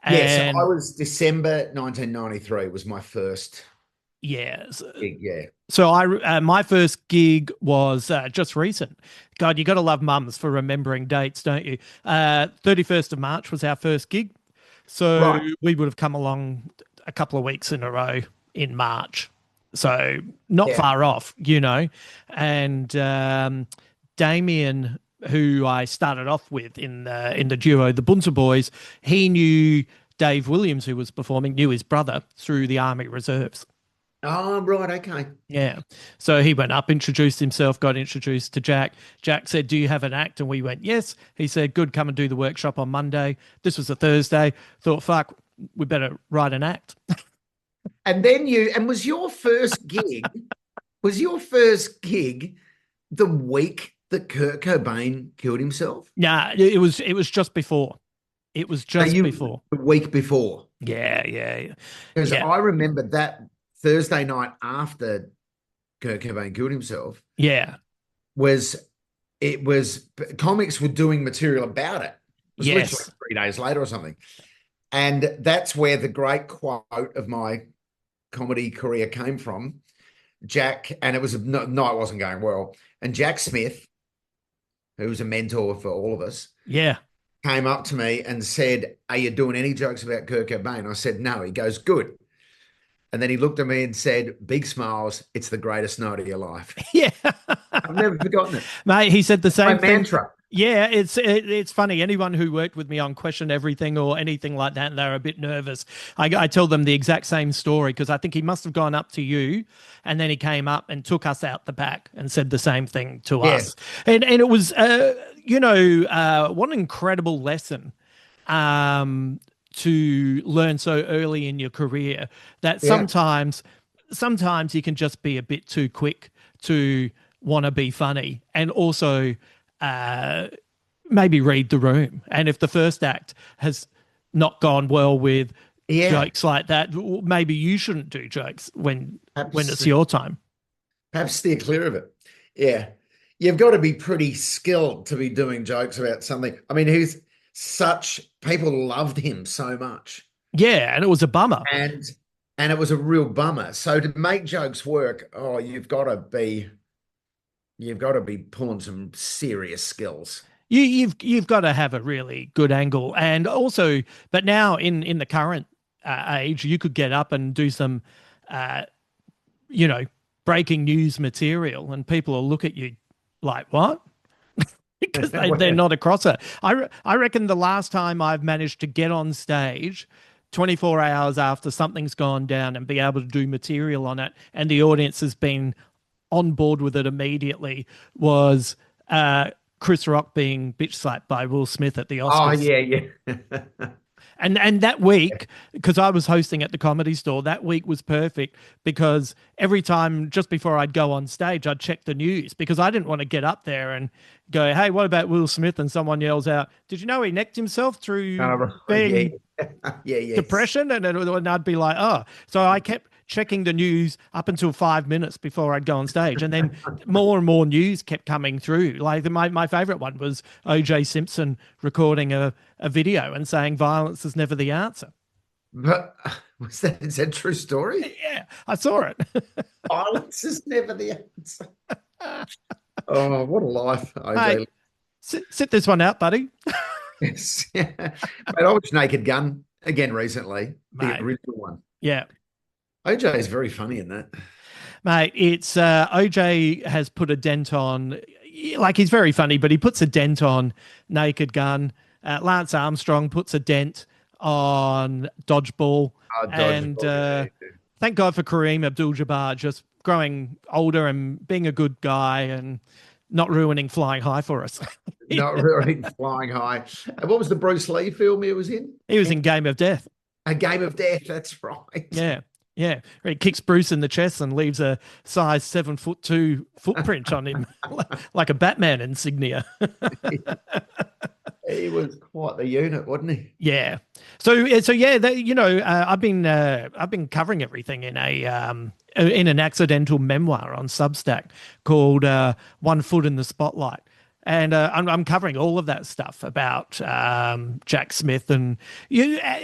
S2: Yeah, so I
S1: and
S2: was December 1993 was my first
S1: yeah.
S2: gig. Yeah,
S1: So my first gig was just recent. God, you got to love mums for remembering dates, don't you? 31st of March was our first gig. So
S2: right.
S1: we would have come along a couple of weeks in a row in March. So not
S2: Yeah.
S1: far off, And Damien, who I started off with in the duo, the Bunter Boys, he knew Dave Williams, who was performing, knew his brother through the Army Reserves.
S2: Oh, right. Okay.
S1: Yeah. So he went up, introduced himself, got introduced to Jack. Jack said, "Do you have an act?" And we went, "Yes." He said, "Good, come and do the workshop on Monday." This was a Thursday. Thought, fuck, we better write an act.
S2: And then was your first gig the week that Kurt Cobain killed himself?
S1: Nah, it was just before. It was
S2: So
S1: just
S2: you
S1: before.
S2: the week before.
S1: Yeah, yeah, yeah.
S2: Because
S1: Yeah.
S2: I remember that Thursday night after Kurt Cobain killed himself
S1: Yeah.
S2: was it was comics were doing material about it. It was literally
S1: Yes.
S2: 3 days later or something. And that's where the great quote of my comedy career came from. Jack, and it was a night wasn't going well. And Jack Smith, who was a mentor for all of us,
S1: Yeah.
S2: came up to me and said, "Are you doing any jokes about Kurt Cobain?" I said, "No." He goes, "Good." And then he looked at me and said, "Big smiles. It's the greatest night of your life."
S1: Yeah.
S2: I've never forgotten it.
S1: Mate, he said the
S2: My
S1: same thing.
S2: mantra.
S1: Yeah, it's funny. Anyone who worked with me on Question Everything or anything like that, they're a bit nervous. I tell them the exact same story because I think he must have gone up to you, and then he came up and took us out the back and said the same thing to
S2: Yeah.
S1: us. And it was, what an incredible lesson um, to learn so early in your career that
S2: Yeah.
S1: sometimes you can just be a bit too quick to want to be funny, and also uh, maybe read the room. And if the first act has not gone well with
S2: Yeah.
S1: jokes like that, maybe you shouldn't do jokes when it's
S2: Perhaps,
S1: your time.
S2: perhaps steer clear of it. Yeah. You've got to be pretty skilled to be doing jokes about something. I mean, people loved him so much.
S1: Yeah, and it was a bummer.
S2: And and it was a real bummer. So to make jokes work, oh, you've got to be pulling some serious skills.
S1: You've got to have a really good angle, and also, but now in the current age, you could get up and do some, uh, you know, breaking news material, and people will look at you like, what? Because they're not across it. I reckon the last time I've managed to get on stage 24 hours after something's gone down and be able to do material on it, and the audience has been on board with it immediately, was Chris Rock being bitch slapped by Will Smith at the
S2: Oh
S1: Oscars.
S2: yeah, yeah.
S1: And that week, because I was hosting at the Comedy Store, that week was perfect because every time just before I'd go on stage, I'd check the news because I didn't want to get up there and go, hey, what about Will Smith? And someone yells out, did you know he necked himself through
S2: Yeah,
S1: being
S2: yeah, yes.
S1: depression? And I'd be like, oh. So I kept checking the news up until 5 minutes before I'd go on stage. And then more and more news kept coming through. Like my favorite one was OJ Simpson recording a video and saying violence is never the answer.
S2: But is that a true story?
S1: Yeah, I saw it.
S2: Violence is never the answer. Oh, what a life,
S1: Hey,
S2: OJ.
S1: sit this one out, buddy.
S2: Yes. Yeah. Mate, I watched Naked Gun again recently, the
S1: Mate,
S2: original one.
S1: yeah.
S2: OJ is very funny in that.
S1: Mate, it's OJ has put a dent on, like he's very funny, but he puts a dent on Naked Gun. Lance Armstrong puts a dent on Dodgeball.
S2: Oh,
S1: And
S2: dodgeball, yeah.
S1: thank God for Kareem Abdul-Jabbar just growing older and being a good guy and not ruining Flying High for us.
S2: Not really flying high. And what was the Bruce Lee film he was in?
S1: He was in Game of Death.
S2: A Game of Death. That's right.
S1: Yeah. Yeah. He kicks Bruce in the chest and leaves a size 7'2" footprint on him, like a Batman insignia.
S2: He was quite the unit, wasn't he?
S1: Yeah. So yeah, I've been covering everything in an accidental memoir on Substack called One Foot in the Spotlight. And I'm covering all of that stuff about Jack Smith and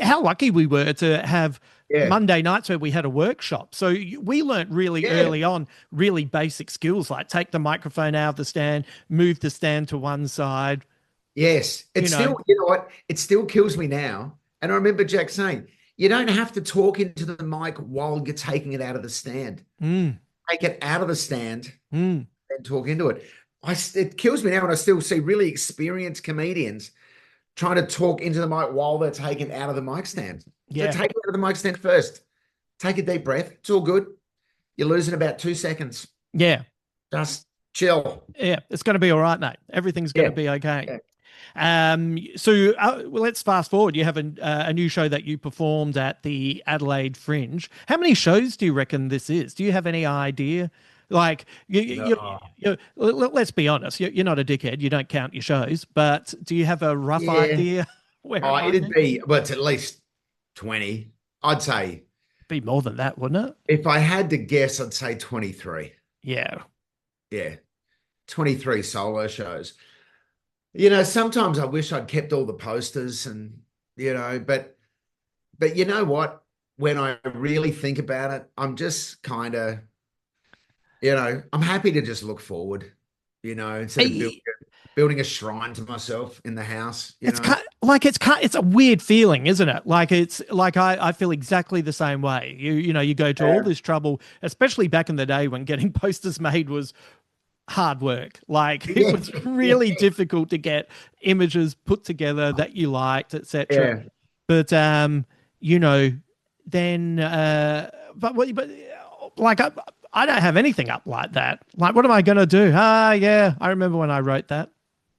S1: how lucky we were to have
S2: Yeah.
S1: Monday nights where we had a workshop. So we learnt really
S2: Yeah.
S1: early on really basic skills like take the microphone out of the stand, move the stand to one side.
S2: Yes. It's
S1: You know.
S2: still, you know what? It still kills me now. And I remember Jack saying, you don't have to talk into the mic while you're taking it out of the stand.
S1: Mm,
S2: Take it out of the stand
S1: mm,
S2: and talk into it. It kills me now when I still see really experienced comedians trying to talk into the mic while they're taken out of the mic stand.
S1: yeah.
S2: So take it out of the mic stand first. Take a deep breath. It's all good. You're losing about 2 seconds.
S1: Yeah.
S2: Just chill.
S1: Yeah. It's going to be all right, mate. Everything's going to be okay.
S2: Yeah.
S1: Well, let's fast forward. You have a new show that you performed at the Adelaide Fringe. How many shows do you reckon this is? Do you have any idea? Like, let's be honest. You're not a dickhead. You don't count your shows. But do you have a rough
S2: Yeah.
S1: idea where
S2: Oh,
S1: it might
S2: it'd be, well, it's at least 20. I'd say,
S1: be more than that, wouldn't it?
S2: if I had to guess, I'd say 23.
S1: Yeah.
S2: Yeah. 23 solo shows. Sometimes I wish I'd kept all the posters and, but you know what? When I really think about it, I'm just kind of, I'm happy to just look forward, instead of building a shrine to myself in the house.
S1: It's a weird feeling, isn't it? Like it's like I feel exactly the same way. You go to all this trouble, especially back in the day when getting posters made was hard work. Like it was really difficult to get images put together that you liked, etc.
S2: Yeah.
S1: But then but like I don't have anything up like that. Like what am I going to do? Yeah, I remember when I wrote that.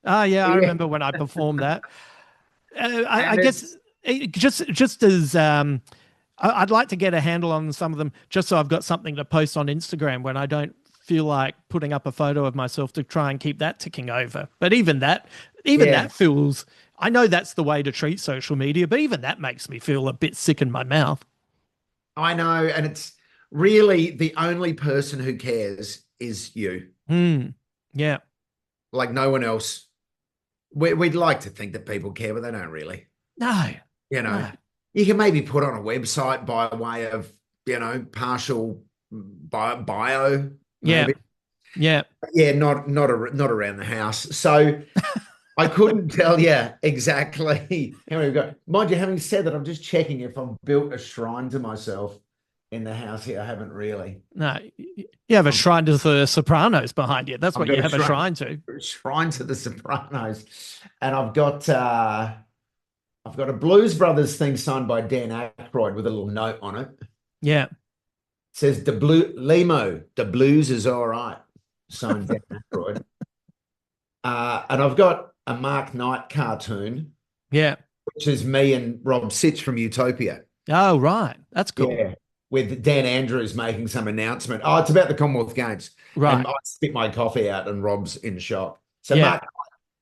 S1: Yeah, I remember when I performed that. I guess just as I'd like to get a handle on some of them just so I've got something to post on Instagram when I don't feel like putting up a photo of myself to try and keep that ticking over. But even that feels, I know that's the way to treat social media, but even that makes me feel a bit sick in my mouth.
S2: I know. And it's really the only person who cares is you.
S1: Yeah.
S2: Like no one else. We'd like to think that people care, but they don't really.
S1: No.
S2: You can maybe put on a website by way of, partial bio.
S1: Yeah.
S2: Maybe.
S1: Yeah.
S2: Yeah, not around the house. So I couldn't tell you exactly how many we've got. Mind you, having said that, I'm just checking if I've built a shrine to myself in the house here. I haven't really.
S1: No, you have a
S2: I've,
S1: shrine to the Sopranos behind you. That's
S2: I've
S1: what
S2: got
S1: you
S2: a
S1: have a shrine to.
S2: shrine to the Sopranos, and I've got a Blues Brothers thing signed by Dan Aykroyd with a little note on it. It
S1: Yeah.
S2: says Lehmo, the blues is all right. Signed Dan Aykroyd. And I've got a Mark Knight cartoon,
S1: Yeah.
S2: which is me and Rob Sitch from Utopia.
S1: Oh, right. That's cool.
S2: Yeah. With Dan Andrews making some announcement. Oh, it's about the Commonwealth Games. And
S1: Right.
S2: I spit my coffee out and Rob's in shock. So
S1: Yeah.
S2: Mark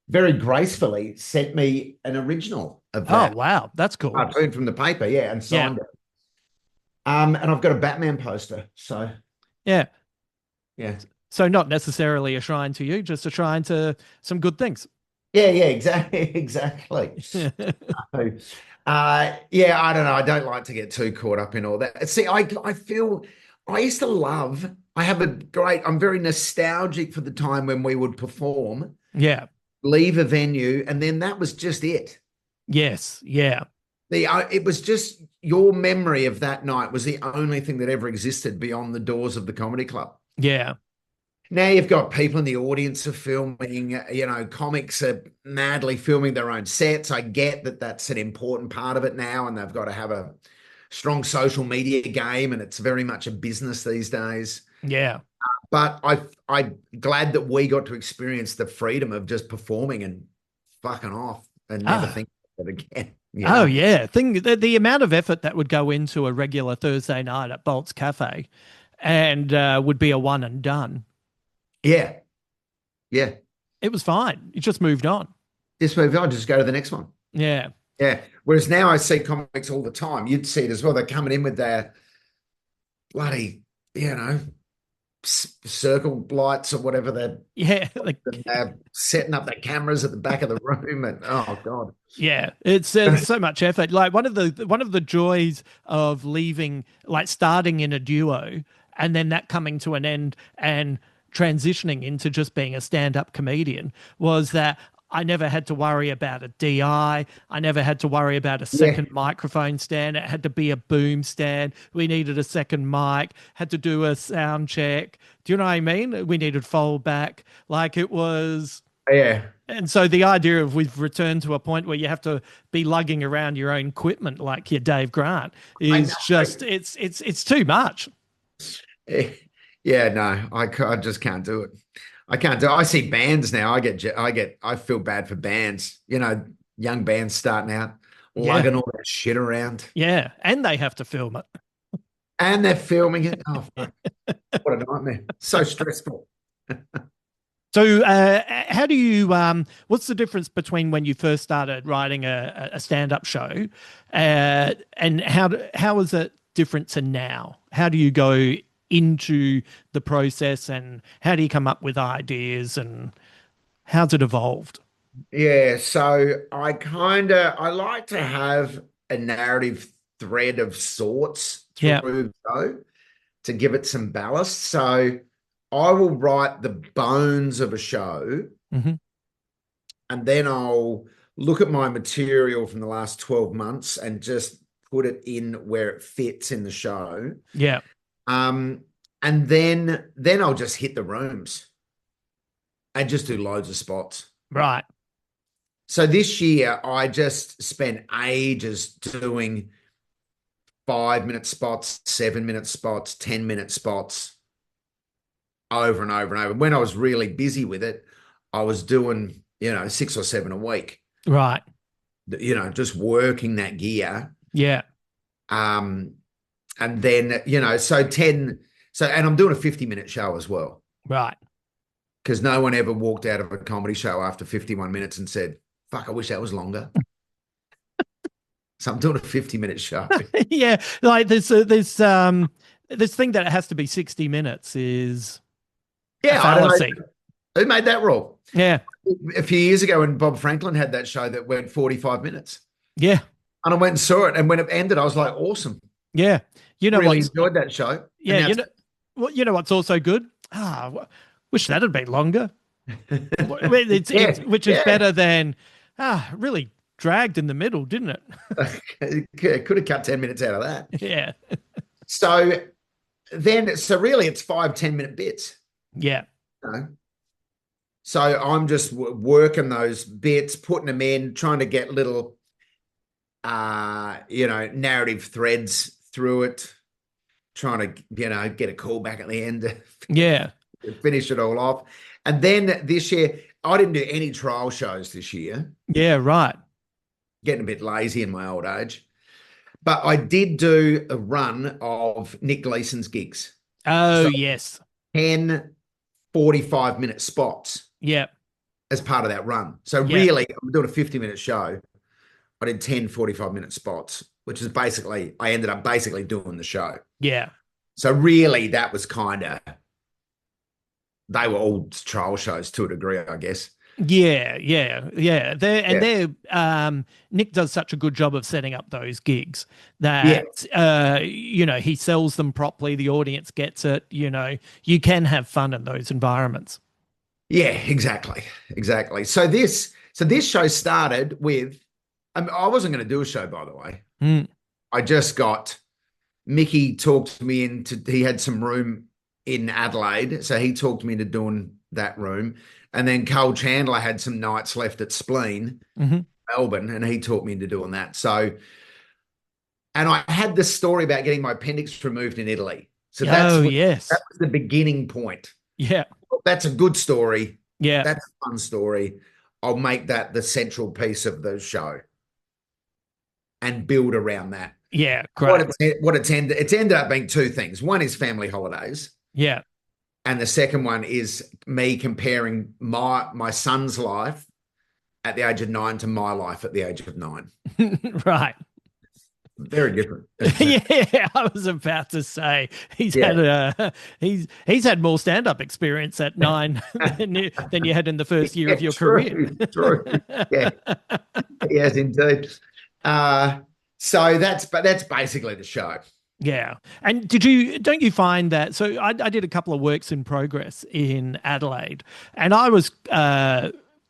S2: very gracefully sent me an original of
S1: Oh,
S2: that
S1: wow. That's cool.
S2: cartoon from the paper, yeah, and
S1: Yeah.
S2: signed it. And I've got a Batman poster. So
S1: Yeah.
S2: yeah.
S1: So not necessarily a shrine to you, just a shrine to some good things.
S2: Yeah, exactly, exactly. So, yeah, I don't know. I don't like to get too caught up in all that. See, I feel I used to love. I have a great. I'm very nostalgic for the time when we would perform,
S1: Yeah.
S2: leave a venue, and then that was just it.
S1: Yes. Yeah.
S2: It was just your memory of that night was the only thing that ever existed beyond the doors of the comedy club.
S1: Yeah.
S2: Now you've got people in the audience are filming, comics are madly filming their own sets. I get that that's an important part of it now, and they've got to have a strong social media game, and it's very much a business these days.
S1: Yeah.
S2: But I'm glad that we got to experience the freedom of just performing and fucking off and never
S1: Ah.
S2: think of it again.
S1: Oh yeah. The amount of effort that would go into a regular Thursday night at Bolt's Cafe and would be a one and done.
S2: Yeah. Yeah.
S1: It was fine. You just moved on.
S2: Just move on, just go to the next one.
S1: Yeah.
S2: Yeah. Whereas now I see comics all the time. You'd see it as well. They're coming in with their bloody, circle lights or whatever.
S1: Yeah. Like
S2: They're setting up their cameras at the back of the room, and oh god,
S1: yeah, it's so much effort. Like one of the joys of leaving, like starting in a duo and then that coming to an end and transitioning into just being a stand-up comedian was that I never had to worry about a DI. I never had to worry about a
S2: yeah,
S1: second microphone stand. It had to be a boom stand. We needed a second mic, had to do a sound check. Do you know what I mean? We needed foldback. Like it was.
S2: yeah.
S1: And so the idea of we've returned to a point where you have to be lugging around your own equipment like your Dave Grant
S2: I
S1: is
S2: know.
S1: just it's too much.
S2: Yeah, no, I just can't do it. I can't do it. I see bands now. I feel bad for bands. Young bands starting out,
S1: Yeah.
S2: lugging all that shit around,
S1: Yeah. And they have to film it.
S2: and they're filming it. Oh, fuck. What a nightmare! So stressful.
S1: So how do you what's the difference between when you first started writing a stand-up show and how is it different to now? How do you go into the process and how do you come up with ideas and how's it evolved?
S2: Yeah, so I like to have a narrative thread of sorts
S1: Yeah.
S2: through the show to give it some ballast. So I will write the bones of a show,
S1: Hmm.
S2: and then I'll look at my material from the last 12 months and just put it in where it fits in the show.
S1: Yeah.
S2: Um, and then I'll just hit the rooms and just do loads of spots.
S1: Right.
S2: So this year, I just spent ages doing 5-minute spots, 7-minute spots, 10-minute spots over and over and over. When I was really busy with it, I was doing, 6 or 7 a week,
S1: Right.
S2: just working that gear.
S1: Yeah.
S2: And then, so 10, and I'm doing a 50-minute show as well,
S1: Right.
S2: because no one ever walked out of a comedy show after 51 minutes and said, fuck, I wish that was longer. So I'm doing a 50-minute show.
S1: Yeah. Like this thing that it has to be 60 minutes is a
S2: Yeah, I don't
S1: fallacy.
S2: know. Who made that rule?
S1: Yeah.
S2: A few years ago when Bob Franklin had that show that went 45 minutes.
S1: Yeah.
S2: And I went and saw it. And when it ended, I was like, awesome.
S1: Yeah. You know
S2: Really
S1: what's
S2: enjoyed that show.
S1: yeah, you know what's also good? Wish that had been longer. It's
S2: Yeah,
S1: which is
S2: yeah.
S1: better than really dragged in the middle, didn't it?
S2: Could have cut 10 minutes out of that.
S1: Yeah.
S2: So so really it's 5, 10 minute bits.
S1: Yeah.
S2: You know? So I'm just working those bits, putting them in, trying to get little, narrative threads through it, trying to, get a call back at the end
S1: Yeah.
S2: to finish it all off. And then this year, I didn't do any trial shows this year,
S1: Yeah. Right.
S2: getting a bit lazy in my old age. But I did do a run of Nick Gleason's gigs.
S1: Oh,
S2: So
S1: yes.
S2: 10 45-minute spots
S1: Yeah.
S2: as part of that run. So
S1: Yeah.
S2: really, I'm doing a 50-minute show. I did 10 45-minute spots, which is basically, I ended up basically doing the show.
S1: Yeah.
S2: So really, that was kind of, they were all trial shows to a degree, I guess.
S1: Yeah, yeah, yeah.
S2: Yeah.
S1: Nick does such a good job of setting up those gigs
S2: Yeah.
S1: that he sells them properly, the audience gets it, you can have fun in those environments.
S2: Yeah, exactly. Exactly. So this show started with, I wasn't going to do a show, by the way.
S1: Mm.
S2: I just got Mickey talked me into, he had some room in Adelaide. So he talked me into doing that room. And then Cole Chandler had some nights left at Spleen,
S1: Hmm.
S2: Melbourne, and he talked me into doing that. So, and I had this story about getting my appendix removed in Italy. So
S1: Oh,
S2: that
S1: yes.
S2: was the beginning point.
S1: Yeah,
S2: That's a good story.
S1: yeah,
S2: That's a fun story. I'll make that the central piece of the show and build around that.
S1: yeah,
S2: What
S1: great.
S2: it's ended up being two things. One is family holidays,
S1: Yeah,
S2: and the second one is me comparing my son's life at the age of 9 to my life at the age of 9.
S1: right.
S2: Very different.
S1: Yeah, I was about to say
S2: Yeah.
S1: he's had more stand-up experience at 9 than you had in the first year
S2: Yeah,
S1: of your career.
S2: true. Yeah, yes, indeed. So that's basically the show.
S1: Yeah. And don't you find that? So I did a couple of works in progress in Adelaide, and I was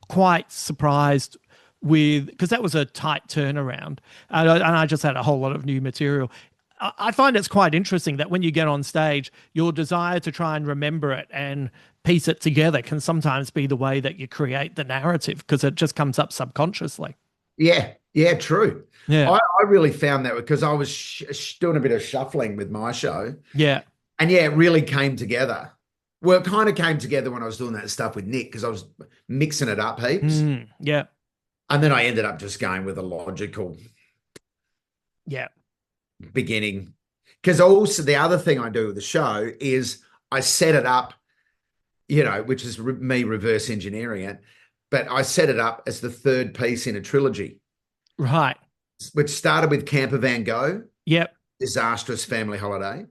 S1: quite surprised because that was a tight turnaround. And I just had a whole lot of new material. I find it's quite interesting that when you get on stage, your desire to try and remember it and piece it together can sometimes be the way that you create the narrative because it just comes up subconsciously.
S2: Yeah, true.
S1: Yeah.
S2: I really found that because I was doing a bit of shuffling with my show,
S1: Yeah.
S2: and yeah, it really came together. Well, it kind of came together when I was doing that stuff with Nick because I was mixing it up heaps,
S1: Yeah.
S2: and then I ended up just going with a logical
S1: Yeah.
S2: beginning. Because also the other thing I do with the show is I set it up, which is me reverse engineering it, but I set it up as the third piece in a trilogy,
S1: Right.
S2: which started with Camper Van Gogh,
S1: Yep.
S2: Disastrous Family Holiday.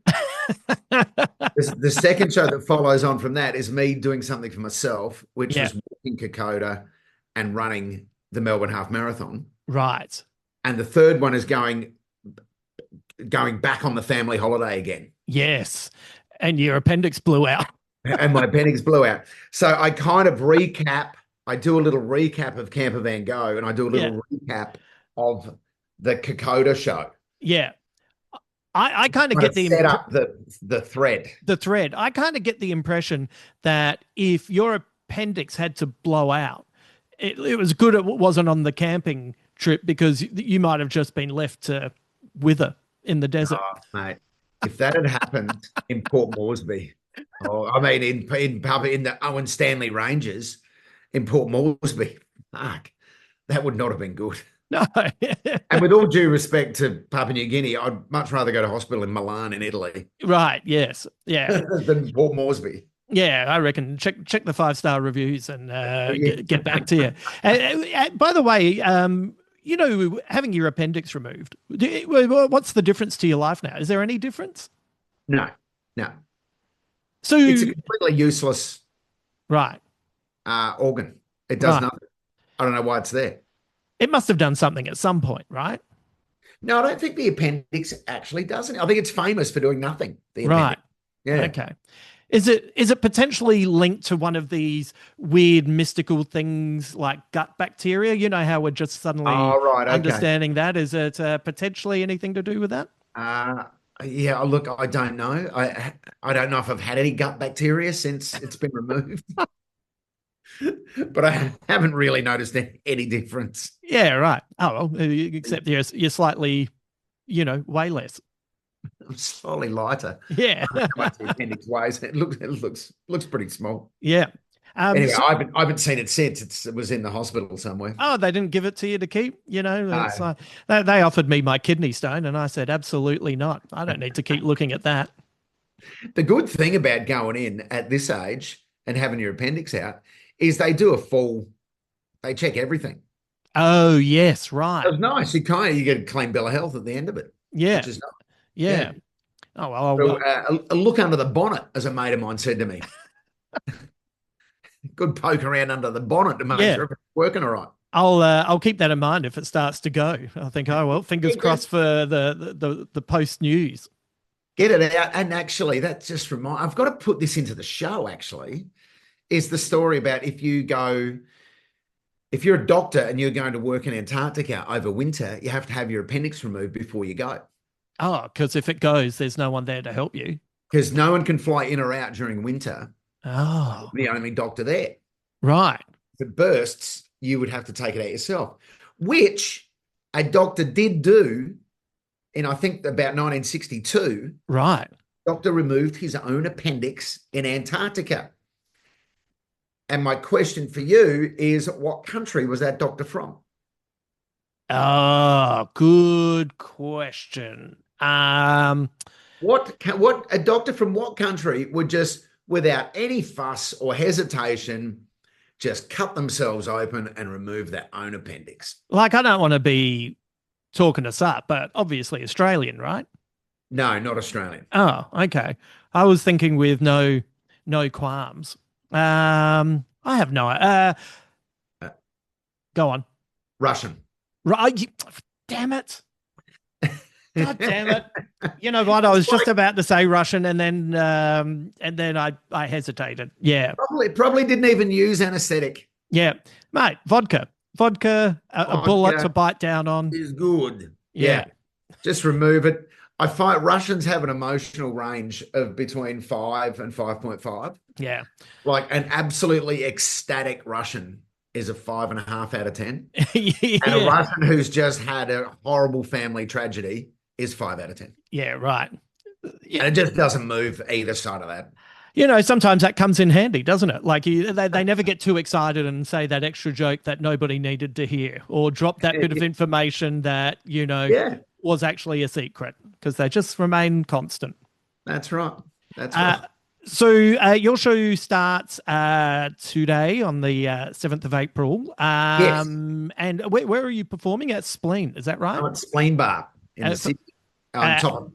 S2: The second show that follows on from that is me doing something for myself, which
S1: Yeah.
S2: was walking Kokoda and running the Melbourne Half Marathon.
S1: Right.
S2: And the third one is going back on the family holiday again.
S1: Yes. And your appendix blew out.
S2: And my appendix blew out. So I kind of I do a little recap of Camper Van Gogh, and I do a
S1: Yeah.
S2: little recap of the Kokoda show.
S1: Yeah. I kind of
S2: Kind
S1: get
S2: of set up the thread.
S1: the thread. I kind of get the impression that if your appendix had to blow out, it was good it wasn't on the camping trip because you might have just been left to wither in the desert.
S2: Oh, mate, if that had happened in Port Moresby, I mean in the Owen Stanley Ranges in Port Moresby, fuck, that would not have been good.
S1: No.
S2: And with all due respect to Papua New Guinea, I'd much rather go to hospital in Milan in Italy
S1: Right. Yes. Yeah.
S2: than Port Moresby.
S1: Yeah, I reckon check the 5-star reviews and
S2: Yeah.
S1: get back to you. By the way, having your appendix removed, what's the difference to your life now? Is there any difference?
S2: No, no.
S1: So,
S2: It's a completely useless
S1: right,
S2: organ. It does
S1: right.
S2: nothing. I don't know why it's there.
S1: It must have done something at some point, right?
S2: No, I don't think the appendix actually does it. I think it's famous for doing nothing. The
S1: Right.
S2: appendix. Yeah.
S1: Okay. Is it potentially linked to one of these weird mystical things like gut bacteria? You know how we're just suddenly
S2: Oh, right. Okay.
S1: understanding that. Is it potentially anything to do with that?
S2: Uh, yeah, look, I don't know. I don't know if I've had any gut bacteria since it's been removed, but I haven't really noticed any difference.
S1: Yeah, right. Oh, well, except you're slightly, way less.
S2: I'm slightly lighter.
S1: Yeah.
S2: I don't know how much the appendix weighs. It looks pretty small.
S1: Yeah.
S2: Anyway,
S1: So,
S2: I haven't seen it since. It was in the hospital somewhere.
S1: oh, they didn't give it to you to keep. It's
S2: No.
S1: like they offered me my kidney stone, and I said absolutely not. I don't need to keep looking at that.
S2: The good thing about going in at this age and having your appendix out is they do a full, they check everything.
S1: Oh, yes, right.
S2: It's nice. You get a clean bill of health at the end of it,
S1: Yeah,
S2: which is nice. Yeah.
S1: yeah. Oh well,
S2: So, a look under the bonnet, as a mate of mine said to me. Good poke around under the bonnet to make
S1: yeah.
S2: sure it's working all right.
S1: I'll keep that in mind if it starts to go. I think, oh well, fingers
S2: Yeah,
S1: crossed for the post news.
S2: get it out. And actually, that just remind I've got to put this into the show, actually, is the story about if you're a doctor and you're going to work in Antarctica over winter, you have to have your appendix removed before you go
S1: Oh, because if it goes, there's no one there to help you.
S2: because no one can fly in or out during winter.
S1: Oh,
S2: The only doctor there.
S1: right,
S2: If it bursts, you would have to take it out yourself, which a doctor did do in, I think, about 1962.
S1: right.
S2: Doctor removed his own appendix in Antarctica. And my question for you is, what country was that doctor from?
S1: Oh, good question.
S2: What a doctor from what country would just, without any fuss or hesitation, just cut themselves open and remove their own appendix?
S1: Like I don't want to be talking us up, but obviously Australian, right?
S2: No, not Australian.
S1: Oh, okay. I was thinking with no qualms. I have no.
S2: Uh,
S1: Go on.
S2: Russian.
S1: Right. Damn it. God damn it. You know what? I was just about to say Russian and then I hesitated. Yeah.
S2: Probably didn't even use anesthetic.
S1: Yeah. Mate, vodka. Vodka, a bullet to
S2: Vodka
S1: bite down on.
S2: is good.
S1: Yeah.
S2: Yeah. Just remove it. I find Russians have an emotional range of between 5 and 5.5.
S1: Yeah.
S2: Like an absolutely ecstatic Russian is a 5.5 out of 10. And a
S1: Yeah.
S2: Russian who's just had a horrible family tragedy is 5 out of 10.
S1: Yeah, right. Yeah.
S2: And it just doesn't move either side of that.
S1: Sometimes that comes in handy, doesn't it? Like they never get too excited and say that extra joke that nobody needed to hear or drop that bit of information that,
S2: Yeah,
S1: was actually a secret because they just remain constant.
S2: that's right. That's right.
S1: So your show starts today on the 7th of April.
S2: Yes.
S1: And where are you performing? At Spleen, is that right?
S2: I'm at Spleen Bar in the city,
S1: uh,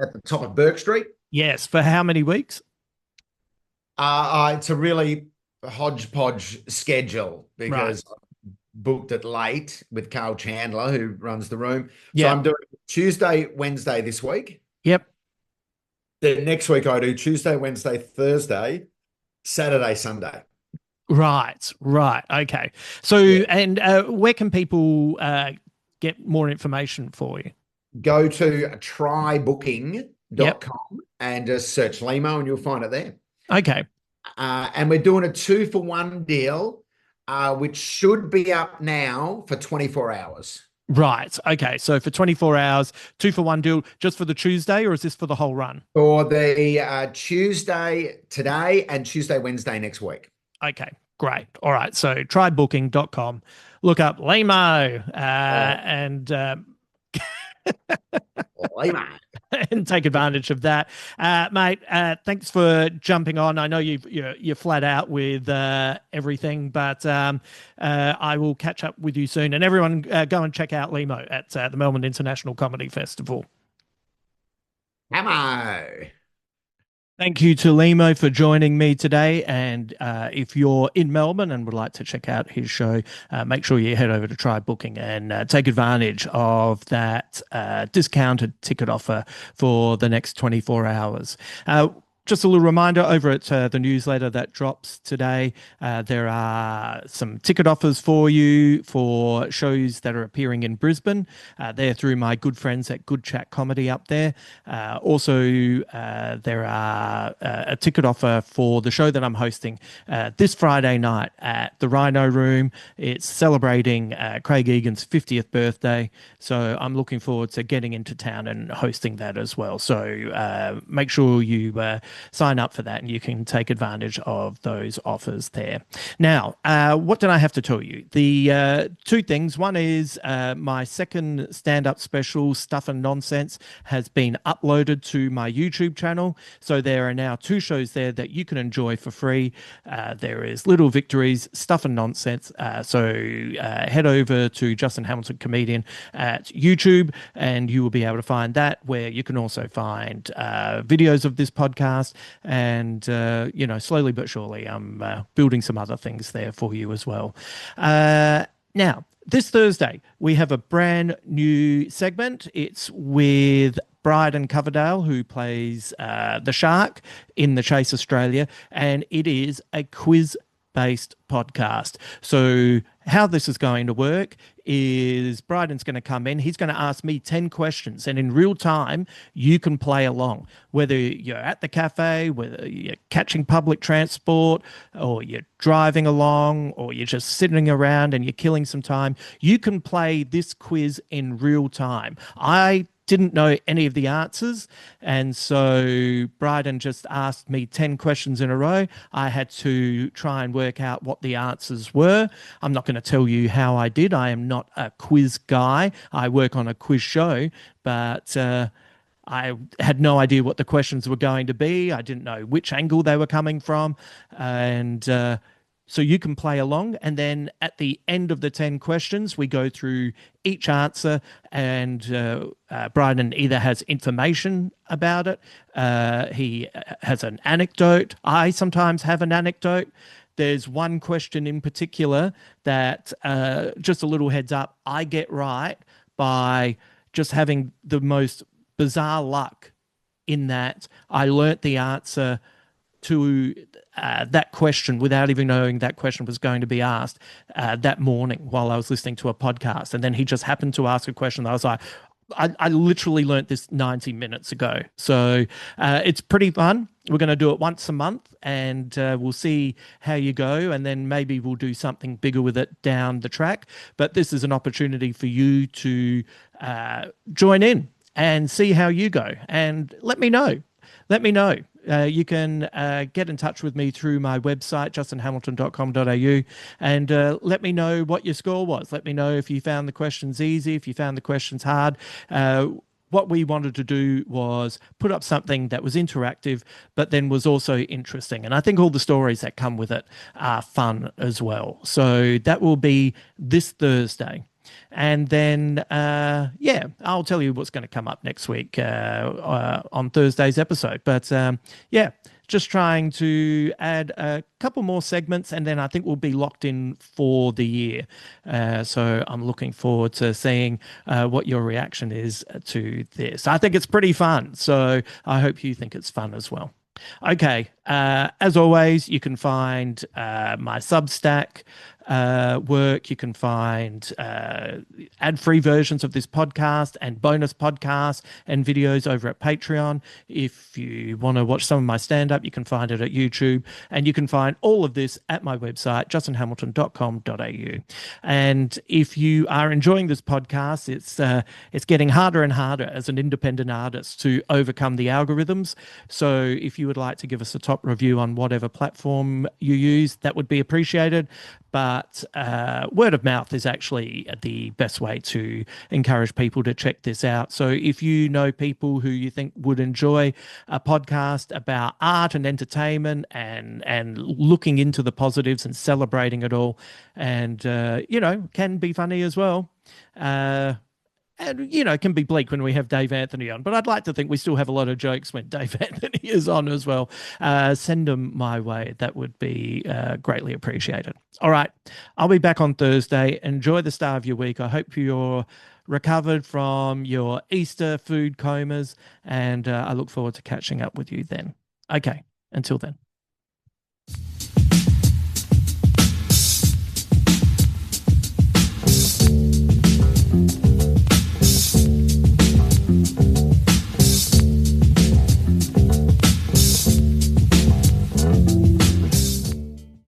S2: at the top of Burke Street.
S1: yes. For how many weeks?
S2: It's a really hodgepodge schedule
S1: Right.
S2: because I booked it late with Carl Chandler, who runs the room. So
S1: Yeah.
S2: I'm doing Tuesday, Wednesday this week.
S1: Yep.
S2: Then next week I do Tuesday, Wednesday, Thursday, Saturday, Sunday.
S1: Right. Right. Okay. So,
S2: Yeah.
S1: and where can people get more information for you?
S2: Go to trybooking.com
S1: Yep.
S2: and just search Lehmo and you'll find it there.
S1: Okay.
S2: And we're doing a 2-for-1 deal, which should be up now for 24 hours.
S1: Right. Okay. So for 24 hours, 2-for-1 deal just for the Tuesday, or is this for the whole run?
S2: For the Tuesday today and Tuesday, Wednesday next week.
S1: Okay. Great. All right. So trybooking.com. Look up Lehmo and
S2: Lehmo.
S1: and take advantage of that, mate. Thanks for jumping on. I know you're flat out with everything, but I will catch up with you soon. And everyone, go and check out Lehmo at the Melbourne International Comedy Festival.
S2: Hammo.
S1: Thank you to Lehmo for joining me today. And if you're in Melbourne and would like to check out his show, make sure you head over to Try Booking and take advantage of that discounted ticket offer for the next 24 hours. just a little reminder over at the newsletter that drops today, there are some ticket offers for you for shows that are appearing in Brisbane. They're through my good friends at Good Chat Comedy up there. There are a ticket offer for the show that I'm hosting this Friday night at the Rhino Room. It's celebrating Craig Egan's 50th birthday. So I'm looking forward to getting into town and hosting that as well. So make sure you sign up for that and you can take advantage of those offers there. Now, what did I have to tell you? The two things. One is my second stand-up special, Stuff and Nonsense, has been uploaded to my YouTube channel. So there are now two shows there that you can enjoy for free. There is Little Victories, Stuff and Nonsense. So head over to Justin Hamilton Comedian at YouTube and you will be able to find that, where you can also find videos of this podcast. And, slowly but surely, I'm building some other things there for you as well. Now, this Thursday, we have a brand new segment. It's with Bryden Coverdale, who plays the Shark in The Chase Australia, and it is a quiz-based podcast. So how this is going to work is Bryden's going to come in. He's going to ask me 10 questions, and in real time, you can play along. Whether you're at the cafe, whether you're catching public transport, or you're driving along, or you're just sitting around and you're killing some time, you can play this quiz in real time. I didn't know any of the answers, and so Bryden just asked me 10 questions in a row. I had to try and work out what the answers were. I'm not going to tell you how I did. I am not a quiz guy. I work on a quiz show, but I had no idea what the questions were going to be. I didn't know which angle they were coming from, and so you can play along, and then at the end of the 10 questions, we go through each answer, and Bryden either has information about it, he has an anecdote. I sometimes have an anecdote. There's one question in particular that, just a little heads up, I get right by just having the most bizarre luck, in that I learnt the answer to that question without even knowing that question was going to be asked that morning while I was listening to a podcast. And then he just happened to ask a question that I was like, I literally learnt this 90 minutes ago. So it's pretty fun. We're going to do it once a month, and we'll see how you go. And then maybe we'll do something bigger with it down the track. But this is an opportunity for you to join in and see how you go. And let me know. Let me know. You can get in touch with me through my website, justinhamilton.com.au, and let me know what your score was. Let me know if you found the questions easy, if you found the questions hard. What we wanted to do was put up something that was interactive, but then was also interesting. And I think all the stories that come with it are fun as well. So that will be this Thursday. And then, I'll tell you what's going to come up next week on Thursday's episode. But just trying to add a couple more segments, and then I think we'll be locked in for the year. So I'm looking forward to seeing what your reaction is to this. I think it's pretty fun. So I hope you think it's fun as well. Okay. As always, you can find my Substack work. You can find ad-free versions of this podcast and bonus podcasts and videos over at Patreon. If you want to watch some of my stand-up, you can find it at YouTube, and you can find all of this at my website, justinhamilton.com.au. And if you are enjoying this podcast, it's getting harder and harder as an independent artist to overcome the algorithms. So if you would like to give us a top review on whatever platform you use, that would be appreciated. But word of mouth is actually the best way to encourage people to check this out. So if you know people who you think would enjoy a podcast about art and entertainment and looking into the positives and celebrating it all, and can be funny as well. And, it can be bleak when we have Dave Anthony on, but I'd like to think we still have a lot of jokes when Dave Anthony is on as well. Send them my way. That would be greatly appreciated. All right. I'll be back on Thursday. Enjoy the start of your week. I hope you're recovered from your Easter food comas, and I look forward to catching up with you then. Okay. Until then.